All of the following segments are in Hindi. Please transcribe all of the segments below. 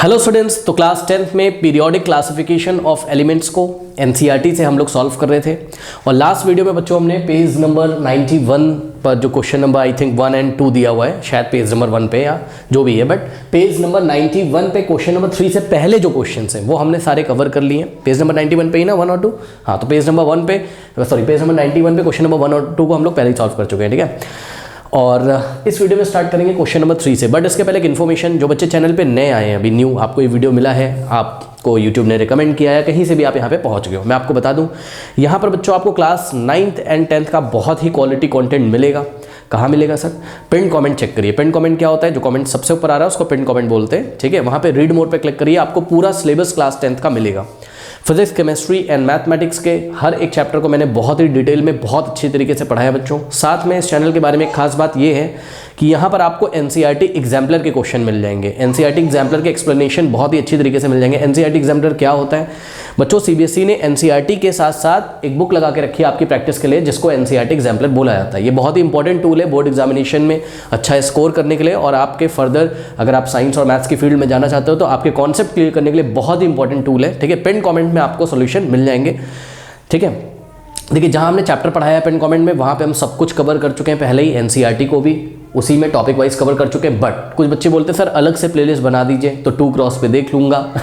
हेलो स्टूडेंट्स, तो क्लास 10th में पीरियोडिक क्लासिफिकेशन ऑफ एलिमेंट्स को एनसीईआरटी से हम लोग सॉल्व कर रहे थे। और लास्ट वीडियो में बच्चों हमने पेज नंबर 91 पर जो क्वेश्चन नंबर आई थिंक 1 और 2 दिया हुआ है, शायद पेज नंबर 1 पे या जो भी है, बट पेज नंबर 91 पे क्वेश्चन नंबर 3 से पहले जो क्वेश्चन हैं वो हमने सारे कवर कर लिए हैं। पेज नंबर 91 पे ही ना 1 और 2, हाँ, तो पेज नंबर 1 पे पेज नंबर 91 पे क्वेश्चन नंबर 1 और 2 को हम लोग पहले ही सॉल्व कर चुके हैं, ठीक है। और इस वीडियो में स्टार्ट करेंगे क्वेश्चन नंबर 3 से। बट इसके पहले एक इन्फॉर्मेशन, जो बच्चे चैनल पे नए आए हैं, अभी न्यू आपको ये वीडियो मिला है, आपको यूट्यूब ने रिकमेंड किया है, कहीं से भी आप यहाँ पे पहुँच गए हो, मैं आपको बता दूँ, यहाँ पर बच्चों आपको क्लास 9th एंड 10th का बहुत ही क्वालिटी कंटेंट मिलेगा। कहाँ मिलेगा सर? पिन कमेंट चेक करिए। पिन कमेंट क्या होता है? जो कमेंट सबसे ऊपर आ रहा है उसको पिन कमेंट बोलते हैं, ठीक है। वहाँ पे रीड मोर पे क्लिक करिए, आपको पूरा सिलेबस क्लास 10th का मिलेगा। फिजिक्स, केमिस्ट्री एंड मैथमेटिक्स के हर एक चैप्टर को मैंने बहुत ही डिटेल में बहुत अच्छी तरीके से पढ़ाया बच्चों। साथ में इस चैनल के बारे में एक खास बात ये है कि यहाँ पर आपको एनसीईआरटी एग्जाम्पलर के क्वेश्चन मिल जाएंगे। एनसीईआरटी एग्जाम्पलर के एक्सप्लेनेशन बहुत ही अच्छी तरीके से मिल जाएंगे। एनसीईआरटी एग्जाम्पलर क्या होता है बच्चों? सीबीएसई ने एनसीईआरटी के साथ साथ एक बुक लगा के रखी है आपकी प्रैक्टिस के लिए, जिसको एनसीईआरटी एग्जाम्पलर बोला जाता है। ये बहुत ही इंपॉर्टेंट टूल है बोर्ड एग्जामिनेशन में अच्छा स्कोर करने के लिए, और आपके फर्दर अगर आप साइंस और मैथ्स की फील्ड में जाना चाहते हो तो आपके कॉन्सेप्ट क्लियर करने के लिए बहुत ही इंपॉर्टेंट टूल है, ठीक है। पिन कमेंट में आपको सोल्यूशन मिल जाएंगे, ठीक है। देखिए, जहां हमने चैप्टर पढ़ाया है पिन कमेंट में, वहां पे हम सब कुछ कवर कर चुके हैं पहले ही। एनसीईआरटी को भी उसी में टॉपिक वाइज कवर कर चुके हैं। बट कुछ बच्चे बोलते हैं सर अलग से प्लेलिस्ट बना दीजिए, तो 2 क्रॉस पे देख लूंगा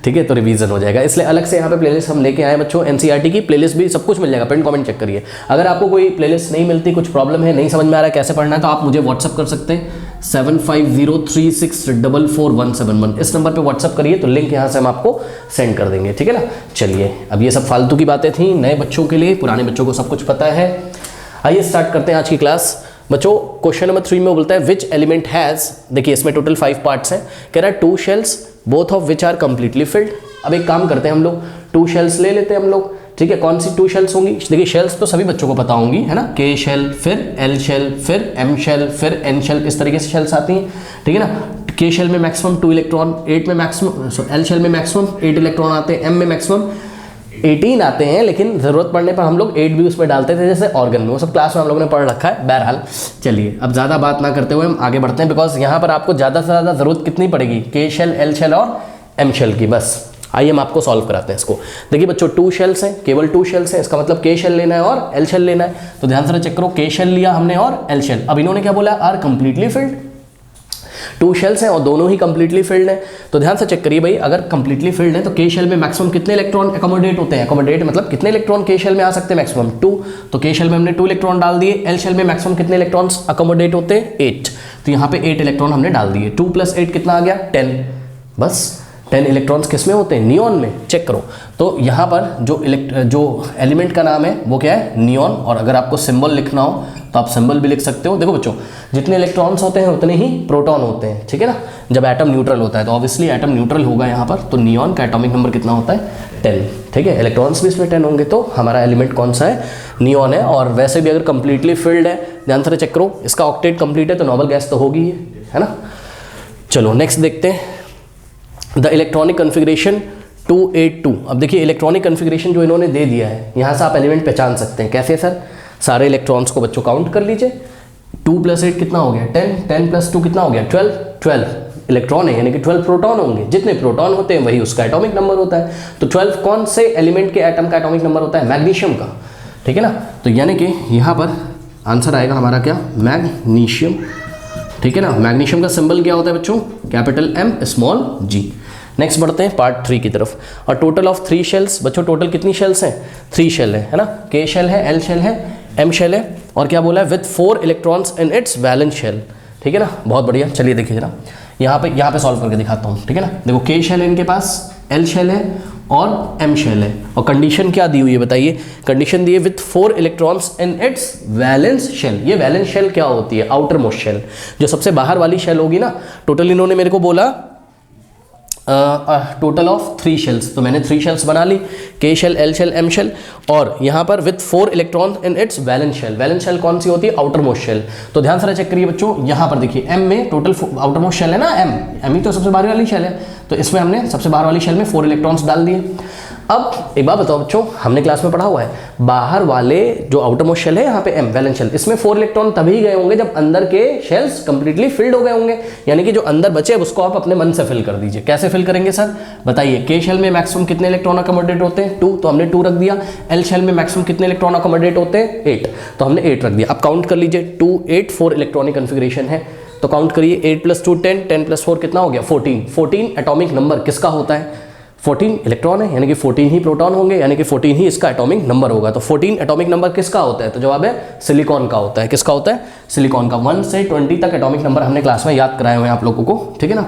ठीक है, तो रिवीजन हो जाएगा, इसलिए अलग से यहाँ पे प्लेलिस्ट हम लेके आए बच्चों। एनसीईआरटी की प्लेलिस्ट भी सब कुछ मिल जाएगा, पिन कमेंट चेक करिए। अगर आपको कोई प्लेलिस्ट नहीं मिलती, कुछ प्रॉब्लम है, नहीं समझ में आ रहा है कैसे पढ़ना है, तो आप मुझे व्हाट्सअप कर सकते हैं 7503644171। इस नंबर पे व्हाट्सअप करिए, तो लिंक यहाँ से हम आपको सेंड कर देंगे, ठीक है ना। चलिए, अब ये सब फालतू की बातें थी नए बच्चों के लिए, पुराने बच्चों को सब कुछ पता है। आइए स्टार्ट करते हैं आज की क्लास। बच्चों, क्वेश्चन नंबर 3 में बोलता है विच एलिमेंट हैज़, देखिए इसमें टोटल 5 पार्ट्स हैं, कह रहा है 2 shells both of which are completely filled. अब एक काम करते हैं हम लोग, 2 शेल्स ले लेते हैं हम लोग, ठीक है। कौन सी 2 शेल्स होंगी? देखिए शेल्स तो सभी बच्चों को पता होंगी, है ना। के शेल, फिर एल शेल, फिर एम शेल, फिर एन शेल, इस तरीके से शेल्स आती हैं, ठीक है ना। के शेल में मैक्सिमम 2 इलेक्ट्रॉन, 8 में मैक्सिमम, एल शेल में मैक्सिमम 8 इलेक्ट्रॉन आते हैं, एम में मैक्सिमम 18 आते हैं, लेकिन ज़रूरत पड़ने पर हम लोग 8 भी उसमें डालते थे, जैसे ऑर्गन में। वो सब क्लास में हम लोगों ने पढ़ रखा है। बहरहाल चलिए, अब ज़्यादा बात ना करते हुए हम आगे बढ़ते हैं, बिकॉज यहाँ पर आपको ज़्यादा से ज़्यादा ज़रूरत कितनी पड़ेगी? के शेल, एल शेल और एम शेल की, बस। आइए हम आपको सॉल्व कराते हैं इसको। देखिए बच्चों, 2 शेल्स हैं, केवल 2 शेल्स हैं, इसका मतलब के शेल लेना है और एल शेल लेना है। तो ध्यान से चेक करो, के शेल लिया हमने और एल शेल। अब इन्होंने क्या बोला? Are completely field. 2 शेल्स हैं और दोनों ही कंप्लीटली फिल्ड हैं, तो ध्यान से चेक करिए भाई, अगर कंप्लीटली फिल्ड है तो के शेल में मैक्सिमम कितने इलेक्ट्रॉन एकोमोडेट होते हैं? एकोमोडेट मतलब कितने इलेक्ट्रॉन के शेल में आ सकते हैं? मैक्सिमम 2। तो के शेल में हमने 2 इलेक्ट्रॉन डाल दिए। एल शेल में मैक्सिमम कितने इलेक्ट्रॉन्स अकोमोडेट होते हैं? 8। तो यहाँ पे 8 इलेक्ट्रॉन हमने डाल दिए। 2 + 8 कितना आ गया? 10। बस 10 इलेक्ट्रॉन्स किस में होते हैं? नियॉन में। चेक करो, तो यहाँ पर जो एलिमेंट का नाम है वो क्या है? नियॉन। और अगर आपको सिंबल लिखना हो तो आप सिंबल भी लिख सकते हो। देखो बच्चों, जितने इलेक्ट्रॉन्स होते हैं उतने ही प्रोटॉन होते हैं, ठीक है ना। जब एटम न्यूट्रल होता है तो ऑब्वियसली एटम न्यूट्रल होगा यहाँ पर, तो नियॉन का एटॉमिक नंबर कितना होता है? 10, ठीक है। इलेक्ट्रॉन्स भी इसमें 10 होंगे, तो हमारा एलिमेंट कौन सा है? नियॉन है। और वैसे भी अगर कंप्लीटली फिल्ड है, ध्यान से चेक करो, इसका ऑक्टेट कंप्लीट है तो नोबल गैस तो होगी, है ना। चलो नेक्स्ट देखते हैं, द इलेक्ट्रॉनिक कन्फिग्रेशन 282। अब देखिए इलेक्ट्रॉनिक कन्फिग्रेशन जो इन्होंने दे दिया है, यहाँ से आप एलिमेंट पहचान सकते हैं। कैसे सर? सारे इलेक्ट्रॉन्स को बच्चों काउंट कर लीजिए। 2 + 8 कितना हो गया? 10। 10 + 2 कितना हो गया? 12। 12 इलेक्ट्रॉन है, यानी कि 12 प्रोटॉन होंगे। जितने प्रोटॉन होते हैं वही उसका एटॉमिक नंबर होता है। तो 12 कौन से एलिमेंट के एटम का एटॉमिक नंबर होता है? मैग्नीशियम का, ठीक है ना। तो यानी कि यहाँ पर आंसर आएगा हमारा क्या? मैग्नीशियम, ठीक है ना। मैग्नीशियम का सिंबल क्या होता है बच्चों? Capital M small g। Next बढ़ते हैं पार्ट 3 की तरफ। और टोटल ऑफ 3 शेल्स, बच्चों टोटल कितनी शेल्स हैं? 3 शेल है ना। के शेल है, एल शेल है, एम शेल है, और क्या बोला है? With 4 electrons in its valence shell, ठीक है ना। बहुत बढ़िया। चलिए देखिए जरा, यहाँ पे सॉल्व करके दिखाता हूँ, ठीक है ना। देखो के शेल है इनके पास, एल शेल है और एम शेल है, और कंडीशन क्या दी हुई है बताइए? कंडीशन दी है with 4 electrons in its valence shell. ये वैलेंस शेल क्या होती है? आउटर मोस्ट शेल, जो सबसे बाहर वाली शेल होगी ना। टोटल इन्होंने मेरे को बोला टोटल ऑफ 3 शेल्स, तो मैंने 3 शेल्स बना ली, K shell, L shell, M shell, और यहाँ पर with 4 electron in its valence shell. Valence shell कौन सी होती है? Outermost shell. तो ध्यान से चेक करिए बच्चों, यहाँ पर देखिए एम में टोटल आउटर मोस्ट शेल है ना, एम ही तो सबसे बाहर वाली शेल है, तो इसमें हमने सबसे बाहर वाली शेल में 4 इलेक्ट्रॉन्स डाल दिए। अब एक बात बताओ बच्चों, हमने क्लास में पढ़ा हुआ है बाहर वाले जो आउटर मोस्ट शेल है यहाँ पे m वैलेंस शेल, इसमें 4 इलेक्ट्रॉन तभी गए होंगे जब अंदर के शेल्स कंप्लीटली फिल्ड हो गए होंगे, यानी कि जो अंदर बचे उसको आप अपने मन से फिल कर दीजिए। कैसे फिल करेंगे सर बताइए? k शेल में मैक्सिमम कितने इलेक्ट्रॉन अकोमोडेट होते हैं? 2, तो हमने 2 रख दिया। l शेल में मैक्सिमम कितने इलेक्ट्रॉन अकोमोडेट होते हैं? 8, तो हमने 8 रख दिया। अब काउंट कर लीजिए, 2 8 4 इलेक्ट्रॉनिक कन्फिग्रेशन है, तो काउंट करिए 8 + 2 10, 10 + 4 कितना हो गया? 14। 14 एटॉमिक नंबर किसका होता है? 14 इलेक्ट्रॉन है, यानी कि 14 ही प्रोटॉन होंगे, यानी कि 14 ही इसका एटॉमिक नंबर होगा। तो 14 एटॉमिक नंबर किसका होता है? तो जवाब है सिलिकॉन का होता है। किसका होता है? सिलिकॉन का। 1 से 20 तक एटॉमिक नंबर हमने क्लास में याद कराए हुए हैं आप लोगों को, ठीक है ना।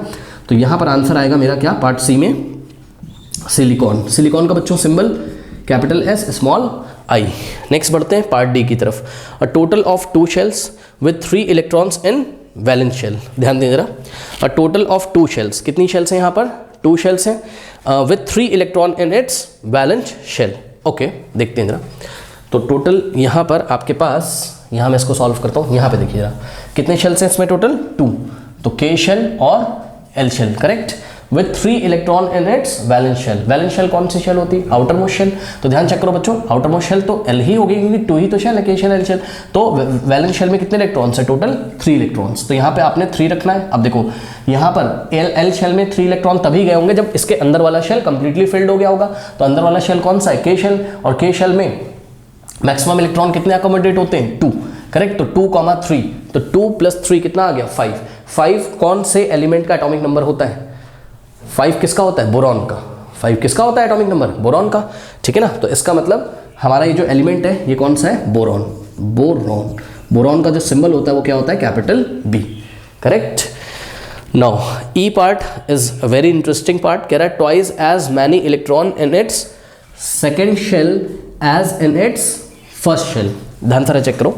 तो यहाँ पर आंसर आएगा मेरा क्या? पार्ट सी में सिलिकॉन। सिलिकॉन का बच्चों symbol capital S small I। Next बढ़ते हैं पार्ट डी की तरफ। A total of 2 shells with 3 electrons in valence shell. ध्यान दें जरा, अ टोटल ऑफ 2 शेल्स, कितनी शेल्स हैं यहाँ पर? 2 शेल्स हैं with 3 electron in its valence shell. Okay, देखते हैं जरा। तो टोटल यहाँ पर आपके पास, यहाँ मैं इसको सॉल्व करता हूँ, यहाँ पे देखिए जरा कितने शेल्स हैं इसमें टोटल? 2, तो K शेल और L shell, correct, with 3 electron in its valence shell. Valence shell कौन सी शेल होती है? Outermost shell. तो ध्यान चेक करो बच्चों, आउटर मोस्ट शेल तो L ही होगी क्योंकि 2 ही तो शेल है, K शेल L शेल। तो वैलेंस शेल में कितने इलेक्ट्रॉन्स है? Total 3 electrons. तो यहाँ पे आपने 3 रखना है। अब देखो यहाँ पर L शेल में 3 इलेक्ट्रॉन तभी गए होंगे जब इसके अंदर वाला शेल कंप्लीटली फिल्ड हो गया होगा। तो अंदर वाला शेल कौन सा है? K शेल, और K शेल में मैक्सिमम इलेक्ट्रॉन कितने अकोमोडेट होते हैं? 2, करेक्ट। तो 2, 3, तो 2 + 3 कितना आ गया? 5। 5 कौन से एलिमेंट का एटॉमिक नंबर होता है? 5 किसका होता है? बोरॉन का। 5 किसका होता है एटॉमिक नंबर? बोरॉन का, ठीक है ना। तो इसका मतलब हमारा ये जो एलिमेंट है ये कौन सा है? बोरॉन। बोरॉन, बोरॉन का जो सिंबल होता है वो क्या होता है? Capital B, correct. Now E part is a very interesting part. कह रहा है twice as many electron in its second shell as in its first shell. ध्यान से चेक करो,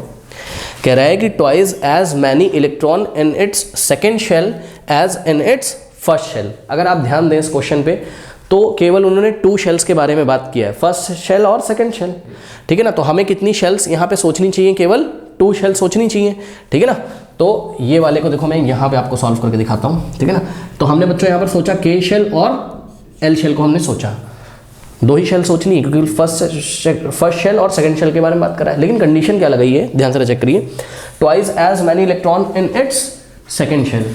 कह रहा है कि twice as many electron in its second shell as in its first shell. अगर आप ध्यान दें इस क्वेश्चन पे तो केवल उन्होंने 2 शेल्स के बारे में बात किया है, फर्स्ट शेल और सेकंड शेल, ठीक है ना। तो हमें कितनी शेल्स यहाँ पे सोचनी चाहिए? केवल 2 शेल सोचनी चाहिए, ठीक है ना। तो ये वाले को देखो मैं यहाँ पे आपको सॉल्व करके दिखाता हूँ, ठीक है ना। तो हमने बच्चों यहाँ पर सोचा K शेल और L शेल को हमने सोचा, 2 ही शेल सोचनी है क्योंकि फर्स्ट शेल और सेकंड शेल के बारे में बात करा है। लेकिन कंडीशन क्या लगाई है? ध्यान से चेक करिए, twice as many electron in its second shell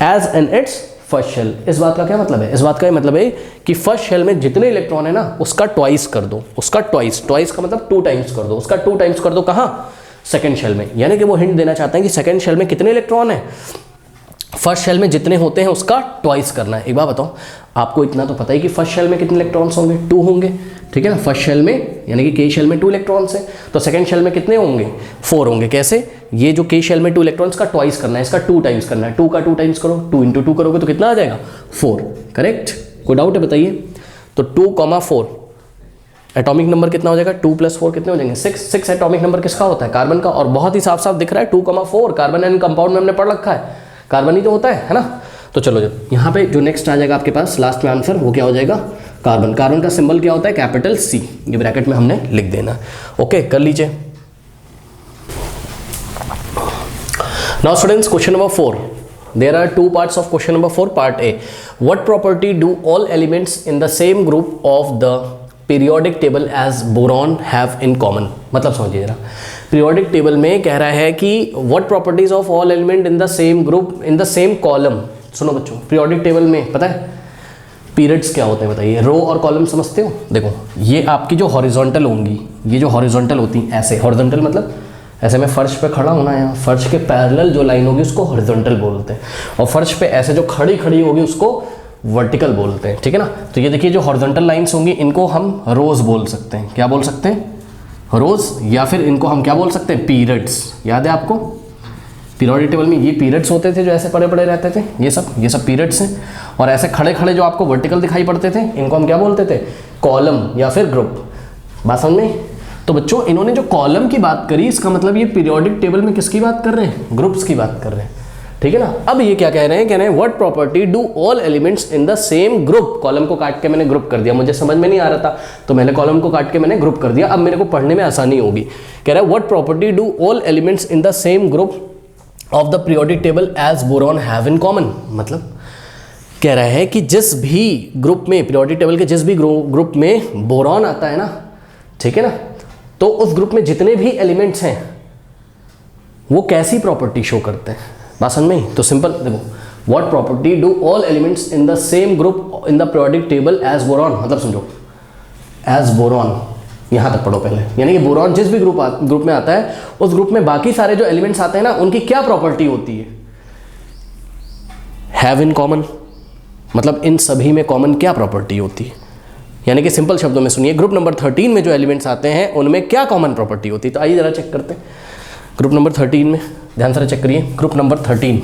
as in its first shell. इस बात का क्या मतलब है? इस बात का ये मतलब है कि फर्स्ट शेल में जितने इलेक्ट्रॉन है ना उसका ट्वाइस कर दो, उसका ट्वाइस का मतलब 2 टाइम्स कर दो, उसका 2 टाइम्स कर दो। कहाँ? सेकंड शेल में। यानी कि वो हिंट देना चाहते हैं कि सेकंड शेल में कितने इलेक्ट्रॉन है, फर्स्ट शेल में जितने होते हैं उसका ट्वाइस करना है। एक बात बताओ, आपको इतना तो पता ही कि फर्स्ट शेल में कितने इलेक्ट्रॉन्स होंगे? 2 होंगे, ठीक है ना। फर्स्ट शेल में यानी कि K शेल में 2 इलेक्ट्रॉन्स हैं, तो सेकंड शेल में कितने होंगे? 4 होंगे। कैसे? ये जो K शेल में 2 इलेक्ट्रॉन्स का ट्वाइस करना है, इसका 2 टाइम्स करना है। 2 का 2 टाइम्स करो, 2 × 2 करोगे तो कितना आ जाएगा? 4, करेक्ट। कोई डाउट है बताइए? तो 2, 4 एटॉमिक नंबर कितना हो जाएगा? 2 + 4 कितने हो जाएंगे? 6 एटॉमिक नंबर किसका होता है? कार्बन का। और बहुत ही साफ साफ दिख रहा है 2, 4 कार्बन एंड कंपाउंड में हमने पढ़ रखा है, कार्बन ही तो होता है ना। तो चलो यहाँ पे जो नेक्स्ट आ जाएगा आपके पास लास्ट में आंसर, वो क्या हो जाएगा? कार्बन। कार्बन का सिंबल क्या होता है? Capital C। ये ब्रैकेट में हमने लिख देना। ओके, कर लीजिए। Now students, question number 4। There are 2 parts of question number 4। Part A, what property do all elements in the same group of the periodic table as boron have in common. मतलब समझिए जरा, पीरियोडिक टेबल में कह रहा है कि what properties of all element in the same group in the same column. सुनो बच्चों, पीरियोडिक टेबल में पता है पीरियड्स क्या होते हैं? बताइए। रो और कॉलम समझते हो? देखो ये आपकी जो हॉरिजॉन्टल होंगी, ये जो हॉरिजॉन्टल होती हैं ऐसे, हॉरिजॉन्टल मतलब ऐसे मैं फर्श पे खड़ा हूँ ना, यहाँ फर्श के पैरेलल जो लाइन होगी उसको हॉरिजॉन्टल बोलते हैं, और फर्श पे ऐसे जो खड़ी होगी उसको वर्टिकल बोलते हैं, ठीक है ना। तो ये देखिए जो हॉरिजॉन्टल लाइंस होंगी इनको हम रोज बोल सकते हैं। क्या बोल सकते हैं? रोज। या फिर इनको हम क्या बोल सकते हैं? पीरियड्स। याद है आपको पीरियोडिक टेबल में ये पीरियड्स होते थे जो ऐसे पड़े पड़े रहते थे, ये सब पीरियड्स हैं। और ऐसे खड़े जो आपको वर्टिकल दिखाई पड़ते थे इनको हम क्या बोलते थे? कॉलम या फिर ग्रुप। बात समझ में? तो बच्चों इन्होंने जो कॉलम की बात करी इसका मतलब ये पीरियोडिक टेबल में किसकी बात कर रहे हैं? ग्रुप्स की बात कर रहे हैं, ठीक है ना। अब ये क्या कह रहे हैं? कह रहे हैं what property do all elements in the same group. Column को काट के मैंने ग्रुप कर दिया, मुझे समझ में नहीं आ रहा था तो मैंने कॉलम को काट के मैंने ग्रुप कर दिया, अब मेरे को पढ़ने में आसानी होगी। कह रहा है what property do all elements in the same group of the periodic table as boron have in common. मतलब कह रहा है कि जिस भी ग्रुप में, पीरियोडिक टेबल के जिस भी ग्रुप में बोरॉन आता है ना, ठीक है ना, तो उस ग्रुप में जितने भी एलिमेंट्स हैं वो कैसी प्रॉपर्टी शो करते हैं, बात समझ में? तो सिंपल देखो, what property do all elements in the same group in the periodic table as boron, मतलब समझो एज बोरॉन, यहां तक पढ़ो पहले, यानी कि बोरॉन जिस भी ग्रुप में आता है उस ग्रुप में बाकी सारे जो एलिमेंट्स आते हैं ना उनकी क्या प्रॉपर्टी होती है, हैव इन कॉमन, मतलब इन सभी में कॉमन क्या प्रॉपर्टी होती है। यानी कि सिंपल शब्दों में सुनिए, ग्रुप नंबर 13 में जो एलिमेंट्स आते हैं उनमें क्या कॉमन प्रॉपर्टी होती है। तो आइए जरा चेक करते हैं ग्रुप नंबर 13 में, ध्यान से चेक करिए, ग्रुप नंबर 13,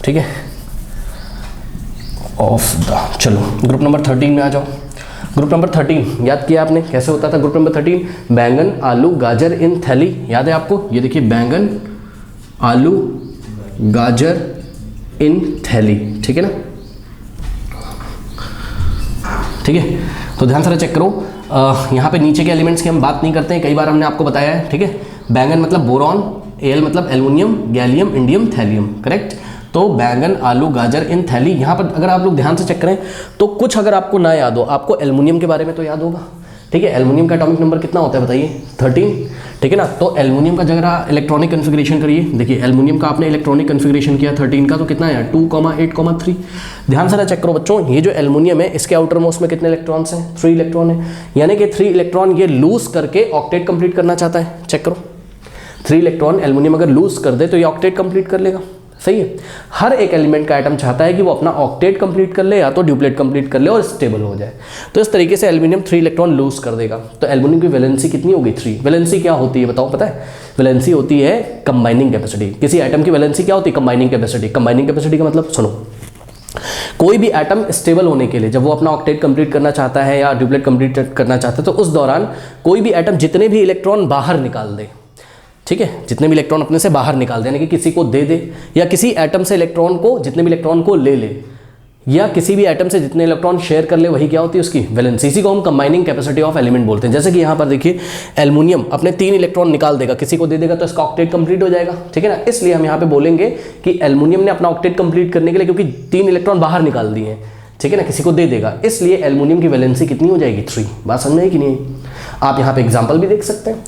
ठीक है, ऑफ द, चलो ग्रुप नंबर 13 में आ जाओ। ग्रुप नंबर 13 याद किया आपने, कैसे होता था ग्रुप नंबर 13? बैंगन, आलू, गाजर इन थैली, याद है आपको? ये देखिए, बैंगन, आलू, गाजर इन थैली, ठीक है ना, ठीक है। तो ध्यान से चेक करो, यहाँ पे नीचे के एलिमेंट्स की हम बात नहीं करते हैं, कई बार हमने आपको बताया है, ठीक है। बैंगन मतलब बोरॉन, एल मतलब aluminium, gallium, indium, thallium, correct. तो बैंगन, आलू, गाजर इन थैली, यहाँ पर अगर आप लोग ध्यान से चेक करें तो कुछ अगर आपको ना याद हो, आपको एल्युमिनियम के बारे में तो याद होगा, ठीक है। एल्युमिनियम का एटॉमिक नंबर कितना होता है बताइए? 13, ठीक है ना। तो एल्युमिनियम का जगह इलेक्ट्रॉनिक कन्फिग्रेशन करिए, देखिए एल्युमिनियम का आपने इलेक्ट्रॉनिक कन्फिग्रेशन किया 13 का, तो कितना है? 2,8,3। ध्यान से चेक करो बच्चों, ये जो एल्युमिनियम है इसके आउटर मोस्ट में कितने इलेक्ट्रॉन्स हैं? 3 इलेक्ट्रॉन है, यानी कि 3 इलेक्ट्रॉन ये लूज करके ऑक्टेट कंप्लीट करना चाहता है। चेक करो, 3 इलेक्ट्रॉन एल्युमिनियम अगर लूज कर दे तो ये ऑक्टेट कंप्लीट कर लेगा, सही है। हर एक एलिमेंट का एटम चाहता है कि वो अपना ऑक्टेट कंप्लीट कर ले या तो ड्यूप्लेट कंप्लीट कर ले और स्टेबल हो जाए। तो इस तरीके से एल्युमिनियम 3 इलेक्ट्रॉन लूज कर देगा। तो एल्युमिनियम की वैलेंसी कितनी होगी? 3। वैलेंसी क्या होती है बताओ, पता है? वैलेंसी होती है कंबाइनिंग कैपेसिटी। किसी एटम की वैलेंसी क्या होती है? Combining capacity. कंबाइनिंग कैपेसिटी का मतलब सुनो, कोई भी एटम स्टेबल होने के लिए जब वो अपना ऑक्टेट कंप्लीट करना चाहता है या ड्यूप्लेट कंप्लीट करना चाहता है, तो उस दौरान कोई भी एटम जितने भी इलेक्ट्रॉन बाहर निकाल दे, ठीक है, जितने भी इलेक्ट्रॉन अपने से बाहर निकाल दे, यानी कि किसी को दे दे या किसी एटम से इलेक्ट्रॉन को, जितने भी इलेक्ट्रॉन को ले ले या किसी भी एटम से जितने इलेक्ट्रॉन शेयर कर ले, वही क्या होती है? उसकी वैलेंसी। इसी को हम कंबाइनिंग कैपेसिटी ऑफ एलिमेंट बोलते हैं। जैसे कि यहाँ पर देखिए, एल्युमिनियम अपने 3 इलेक्ट्रॉन निकाल देगा, किसी को दे देगा तो इसका ऑक्टेट कंप्लीट हो जाएगा, ठीक है ना। इसलिए हम यहाँ पे बोलेंगे कि एल्युमिनियम ने अपना ऑक्टेट कंप्लीट करने के लिए, क्योंकि 3 इलेक्ट्रॉन बाहर निकाल दिए हैं, ठीक है ना, किसी को दे देगा, इसलिए एल्युमिनियम की वैलेंसी कितनी हो जाएगी? 3। बात समझ में आई कि नहीं? आप यहाँ पे एग्जांपल भी देख सकते हैं,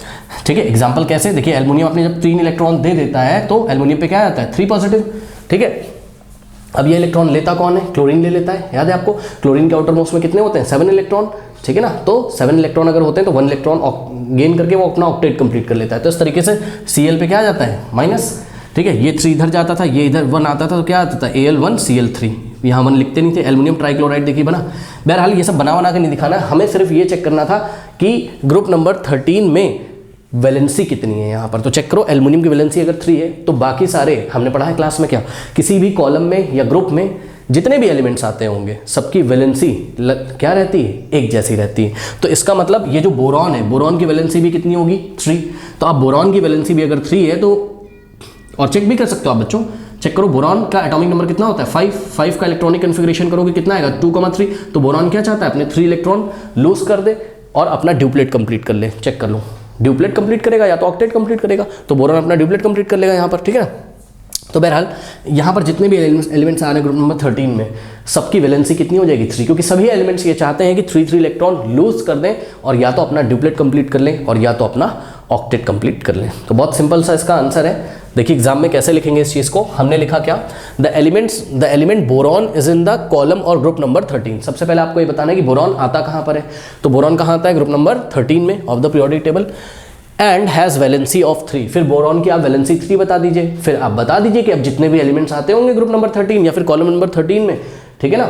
ठीक है। एग्जांपल कैसे? देखिए, एल्युमिनियम अपने जब 3 इलेक्ट्रॉन दे देता है तो एल्युमिनियम पे क्या आता है? 3 पॉजिटिव, ठीक है। अब ये इलेक्ट्रॉन लेता कौन है? क्लोरीन ले लेता है, याद है आपको? क्लोरीन के आउटर मोस्ट में कितने होते हैं? 7 इलेक्ट्रॉन, ठीक है ना। तो 7 इलेक्ट्रॉन अगर होते हैं तो 1 इलेक्ट्रॉन गेन करके वो अपना ऑक्टेट कंप्लीट कर लेता है। तो इस तरीके से Cl पे क्या आ जाता है? माइनस, ठीक है। ये 3 इधर जाता था, ये इधर 1 आता था, तो क्या आता था? Al1Cl3। यहाँ 1 लिखते नहीं थे। एल्युमिनियम ट्राइक्लोराइड देखिए बना। बहरहाल ये सब बना के नहीं दिखाना, हमें सिर्फ ये चेक करना था कि ग्रुप नंबर 13 में वैलेंसी कितनी है यहाँ पर। तो चेक करो, एल्युमिनियम की वैलेंसी अगर 3 है तो बाकी सारे, हमने पढ़ा है क्लास में क्या, किसी भी कॉलम में या ग्रुप में जितने भी एलिमेंट्स आते होंगे सबकी वैलेंसी क्या रहती है? एक जैसी रहती है। तो इसका मतलब ये जो बोरॉन है, बोरॉन की वैलेंसी भी कितनी होगी? 3। तो आप बोरॉन की वैलेंसी भी अगर 3 है तो, और चेक भी कर सकते हो आप बच्चों, चेक करो बोरॉन का एटॉमिक नंबर कितना होता है? 5 का इलेक्ट्रॉनिक कन्फिग्रेशन करोगे कितना आएगा? 2,3। तो बोरॉन क्या चाहता है? अपने 3 इलेक्ट्रॉन लूज कर दे और अपना ड्यूप्लेट कंप्लीट कर ले। चेक कर लो, ड्यूप्लेट कंप्लीट करेगा या तो ऑक्टेट कंप्लीट करेगा, तो बोरॉन अपना ड्यूप्लेट कंप्लीट कर लेगा यहाँ पर, ठीक है ना। तो बहरहाल यहाँ पर जितने भी एलिमेंट्स आ रहे हैं ग्रुप नंबर 13 में, सबकी वैलेंसी कितनी हो जाएगी? 3, क्योंकि सभी एलिमेंट्स ये चाहते हैं कि 3 इलेक्ट्रॉन लूज कर दें और या तो अपना ड्यूप्लेट कंप्लीट कर लें और या तो अपना ऑक्टेट कंप्लीट कर लें। तो बहुत सिंपल सा इसका आंसर है। देखिए एग्जाम में कैसे लिखेंगे इस चीज़ को, हमने लिखा क्या? The element boron is in the column और ग्रुप नंबर 13। सबसे पहले आपको ये बताना है कि बोरॉन आता कहाँ पर है। तो बोरॉन कहाँ आता है? ग्रुप नंबर 13 में of the periodic table, and has valency of 3। फिर बोरॉन की आप वैलेंसी 3 बता दीजिए। फिर आप बता दीजिए कि अब जितने भी एलिमेंट्स आते होंगे ग्रुप नंबर 13 या फिर कॉलम नंबर 13 में, ठीक है ना,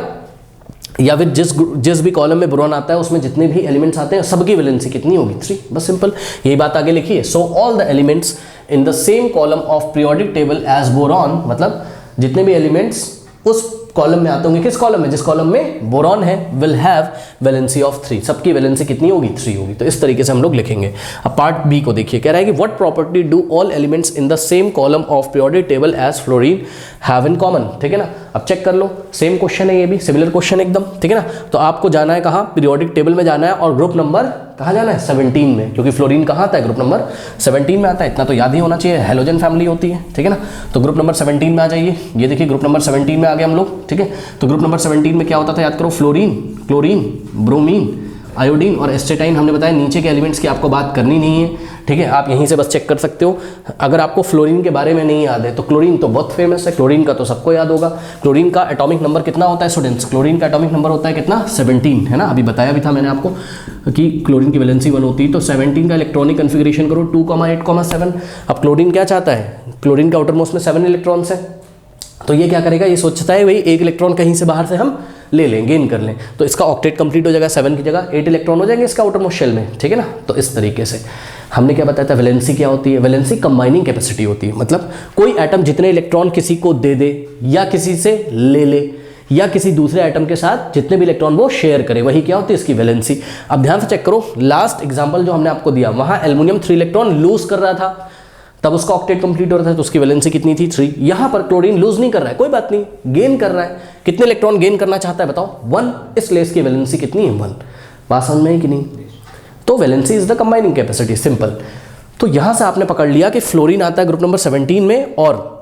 या फिर जिस भी कॉलम में बोरॉन आता है उसमें जितने भी एलिमेंट्स आते हैं सबकी वैलेंसी कितनी होगी? 3। बस सिंपल, यही बात आगे लिखिए। So all the elements in the same column of periodic table as boron, मतलब जितने भी एलिमेंट्स उस कॉलम में आते होंगे, किस कॉलम में? जिस कॉलम में बोरॉन है, विल हैव वैलेंसी ऑफ 3। सबकी वैलेंसी कितनी होगी? 3 होगी। तो इस तरीके से हम लोग लिखेंगे। अब पार्ट बी को देखिए, कह रहा है कि what property do all elements in the same column of periodic table as fluorine have in common, ठीक है ना। अब चेक कर लो, सेम क्वेश्चन है, ये भी सिमिलर क्वेश्चन एकदम, ठीक है ना। तो आपको जाना है कहाँ? पीरियोडिक टेबल में जाना है और ग्रुप नंबर कहाँ जाना है 17 में, क्योंकि फ्लोरीन कहाँ आता है ग्रुप नंबर 17 में आता है, इतना तो याद ही होना चाहिए, हेलोजन फैमिली होती है, ठीक है ना। तो ग्रुप नंबर 17 में आ जाइए, ये देखिए ग्रुप नंबर 17 में आ गए हम लोग, ठीक है। तो ग्रुप नंबर 17 में क्या होता था, याद करो, फ्लोरीन, क्लोरीन, ब्रोमीन, आयोडीन और एस्टेटाइन। हमने बताया नीचे के एलिमेंट्स की आपको बात करनी नहीं है, ठीक है, आप यहीं से बस चेक कर सकते हो। अगर आपको फ्लोरीन के बारे में नहीं याद है तो क्लोरीन तो बहुत फेमस है, क्लोरीन का तो सबको याद होगा। क्लोरीन का एटॉमिक नंबर कितना होता है स्टूडेंट्स, क्लोरीन का एटॉमिक नंबर होता है कितना 17, है ना, अभी बताया भी था मैंने आपको कि क्लोरीन की वैलेंसी 1 होती है। तो 17 का इलेक्ट्रॉनिक कन्फिग्रेशन करो 2,8,7। अब क्लोरीन क्या चाहता है, क्लोरीन के आउटर मोस्ट में 7 इलेक्ट्रॉन्स है, तो ये क्या करेगा, ये सोचता है भाई एक इलेक्ट्रॉन कहीं से बाहर से हम ले लें, गेन कर लें, तो इसका ऑक्टेट कंप्लीट हो जाएगा, 7 की जगह 8 इलेक्ट्रॉन हो जाएंगे इसका आउटर मोस्ट शेल में, ठीक है ना। तो इस तरीके से हमने क्या बताया था, वैलेंसी क्या होती है, वैलेंसी कंबाइनिंग कैपेसिटी होती है, मतलब कोई एटम जितने इलेक्ट्रॉन किसी को दे दे या किसी से ले ले या किसी दूसरे एटम के साथ जितने भी इलेक्ट्रॉन वो शेयर करे, वही क्या होती है इसकी वैलेंसी। अब ध्यान से चेक करो, लास्ट एग्जाम्पल जो हमने आपको दिया वहां एल्युमिनियम 3 इलेक्ट्रॉन लूज कर रहा था, तब उसका ऑक्टेट कंप्लीट हो रहा था, तो उसकी वैलेंसी कितनी थी 3। यहां पर क्लोरीन लूज नहीं कर रहा है, कोई बात नहीं, गेन कर रहा है, कितने इलेक्ट्रॉन गेन करना चाहता है बताओ 1, इसलिए इसकी वैलेंसी कितनी है 1। बात समझ में है कि नहीं। तो valency is the combining capacity, simple. तो यहां से आपने पकड़ लिया कि फ्लोरीन आता है ग्रुप नंबर 17 में, और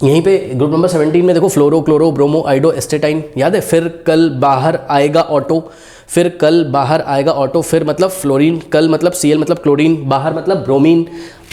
यहीं पे ग्रुप नंबर 17 में देखो फ्लोरो, क्लोरो, ब्रोमो, आइडो, एस्टेटाइन, याद है। फिर कल बाहर आएगा ऑटो, फिर कल बाहर आएगा ऑटो, फिर मतलब फ्लोरीन, कल मतलब Cl मतलब क्लोरीन, बाहर मतलब ब्रोमीन,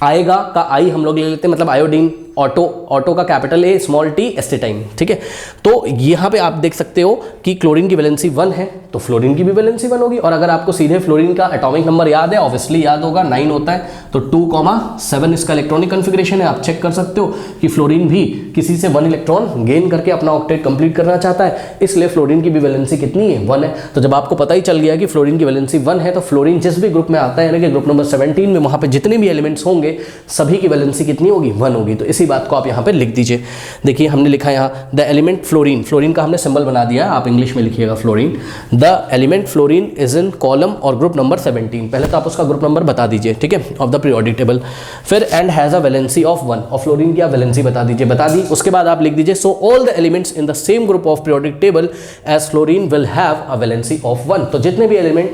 आएगा का आई हम लोग ले लेते हैं मतलब आयोडीन, ऑटो, ऑटो का capital A small T, astatine, ठीक है। तो यहाँ पे आप देख सकते हो कि क्लोरीन की वैलेंसी 1 है तो फ्लोरीन की भी वैलेंसी 1 होगी। और अगर आपको सीधे फ्लोरीन का एटॉमिक नंबर याद है, ऑब्वियसली याद होगा 9 होता है, तो 2,7 इसका इलेक्ट्रॉनिक कन्फिग्रेशन है। आप चेक कर सकते हो कि फ्लोरीन भी किसी से 1 इलेक्ट्रॉन गेन करके अपना ऑक्टेट कंप्लीट करना चाहता है, इसलिए फ्लोरीन की भी वैलेंसी कितनी है 1 है। तो जब आपको पता ही चल गया कि फ्लोरीन की वैलेंसी 1 है, तो फ्लोरीन जिस भी ग्रुप में आता है, यानी कि ग्रुप नंबर 17 में, वहाँ पे जितने भी एलिमेंट्स होंगे सभी की वैलेंसी कितनी होगी 1 होगी। तो इसी बात को आप यहाँ पे लिख दीजिए। देखिए हमने लिखा यहाँ द एलिमेंट फ्लोरीन, फ्लोरीन का हमने सिंबल बना दिया, आप इंग्लिश में लिखिएगा fluorine. The element fluorine is in column और ग्रुप नंबर 17। पहले तो आप उसका ग्रुप नंबर बता दीजिए, ठीक है, ऑफ द पीरियोडिक टेबल। फिर and has a valency of 1, और फ्लोरीन की आप वैलेंसी बता दीजिए, बता दी। उसके बाद आप लिख दीजिए so all the elements in the same group of periodic table as fluorine will have a valency of 1। तो जितने भी एलिमेंट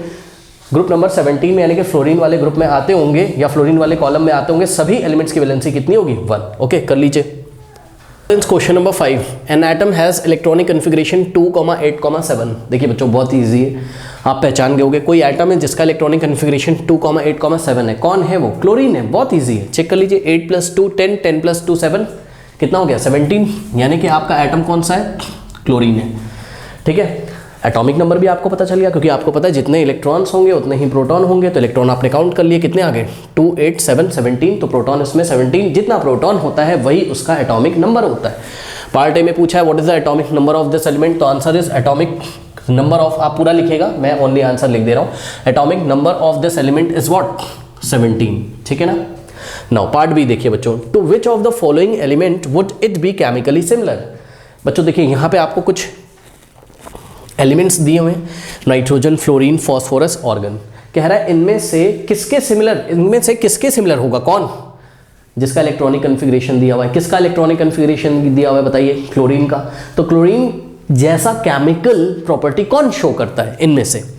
ग्रुप नंबर 17 में यानी कि फ्लोरीन वाले ग्रुप में आते होंगे या फ्लोरीन वाले कॉलम में आते होंगे, सभी एलिमेंट्स की वैलेंसी कितनी होगी 1। ओके, कर लीजिए। Question number 5, an atom has electronic configuration 2,8,7। देखिए बच्चों बहुत ईजी है, आप पहचान गए होंगे। कोई एटम है जिसका इलेक्ट्रॉनिक कन्फिग्रेशन 2,8,7 है, कौन है वो, क्लोरीन है। बहुत ईजी है, चेक कर लीजिए। 8 + 2 10, 10 + 2 7, कितना हो गया 17, यानी कि आपका एटम कौन सा है, क्लोरीन है, ठीक है। एटॉमिक नंबर भी आपको पता चल गया, क्योंकि आपको पता है जितने इलेक्ट्रॉन्स होंगे उतने ही प्रोटॉन होंगे, तो इलेक्ट्रॉन आपने काउंट कर लिए, कितने आ गए 2, 8, 7, 17। तो प्रोटॉन इसमें 17, जितना प्रोटॉन होता है वही उसका एटॉमिक नंबर होता है। पार्ट ए में पूछा है what is the atomic number of this element, तो answer is atomic number of, आप पूरा लिखिएगा, मैं ओनली आंसर लिख दे रहा हूँ। Atomic number of this element is what 17, ठीक है ना। नाउ पार्ट बी देखिए बच्चों, to which of the following element would it be chemically similar. बच्चों देखिए यहाँ पे आपको कुछ एलिमेंट्स दिए हुए हैं, नाइट्रोजन, फ्लोरीन, फॉस्फोरस, ऑर्गन। कह रहा है इनमें से किसके सिमिलर, इनमें से किसके सिमिलर होगा, कौन, जिसका इलेक्ट्रॉनिक कन्फिग्रेशन दिया हुआ है। किसका इलेक्ट्रॉनिक कन्फिग्रेशन दिया हुआ है बताइए, क्लोरीन का। तो क्लोरीन जैसा केमिकल प्रॉपर्टी कौन शो करता है इनमें से।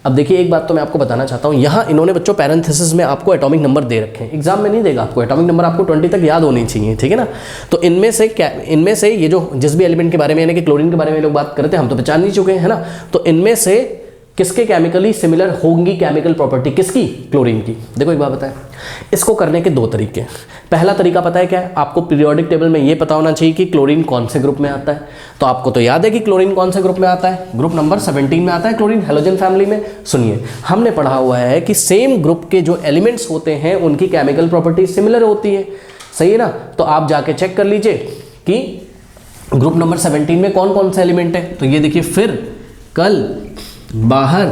अब देखिए एक बात तो मैं आपको बताना चाहता हूँ, यहाँ इन्होंने बच्चों पैरेंथेसिस में आपको एटॉमिक नंबर दे रखे हैं, एग्जाम में नहीं देगा आपको, एटॉमिक नंबर आपको 20 तक याद होनी चाहिए, ठीक है ना। तो इनमें से क्या, इनमें से ये जो जिस भी एलिमेंट के बारे में यानी कि क्लोरीन के बारे में लोग बात करते हैं, हम तो पहचान नहीं चुके हैं, है ना। तो इनमें से किसके केमिकली सिमिलर होंगी केमिकल प्रॉपर्टी, किसकी, क्लोरीन की। देखो एक बात बताएं, इसको करने के 2 तरीके। पहला तरीका पता है क्या है, आपको पीरियोडिक टेबल में ये पता होना चाहिए कि क्लोरीन कौन से ग्रुप में आता है। तो आपको तो याद है कि क्लोरीन कौन से ग्रुप में आता है, ग्रुप नंबर 17 में आता है क्लोरीन, हेलोजन फैमिली में। सुनिए हमने पढ़ा हुआ है कि सेम ग्रुप के जो एलिमेंट्स होते हैं उनकी केमिकल प्रॉपर्टी सिमिलर होती है, सही है ना। तो आप जाके चेक कर लीजिए कि ग्रुप नंबर 17 में कौन कौन से एलिमेंट है। तो ये देखिए, फिर कल बाहर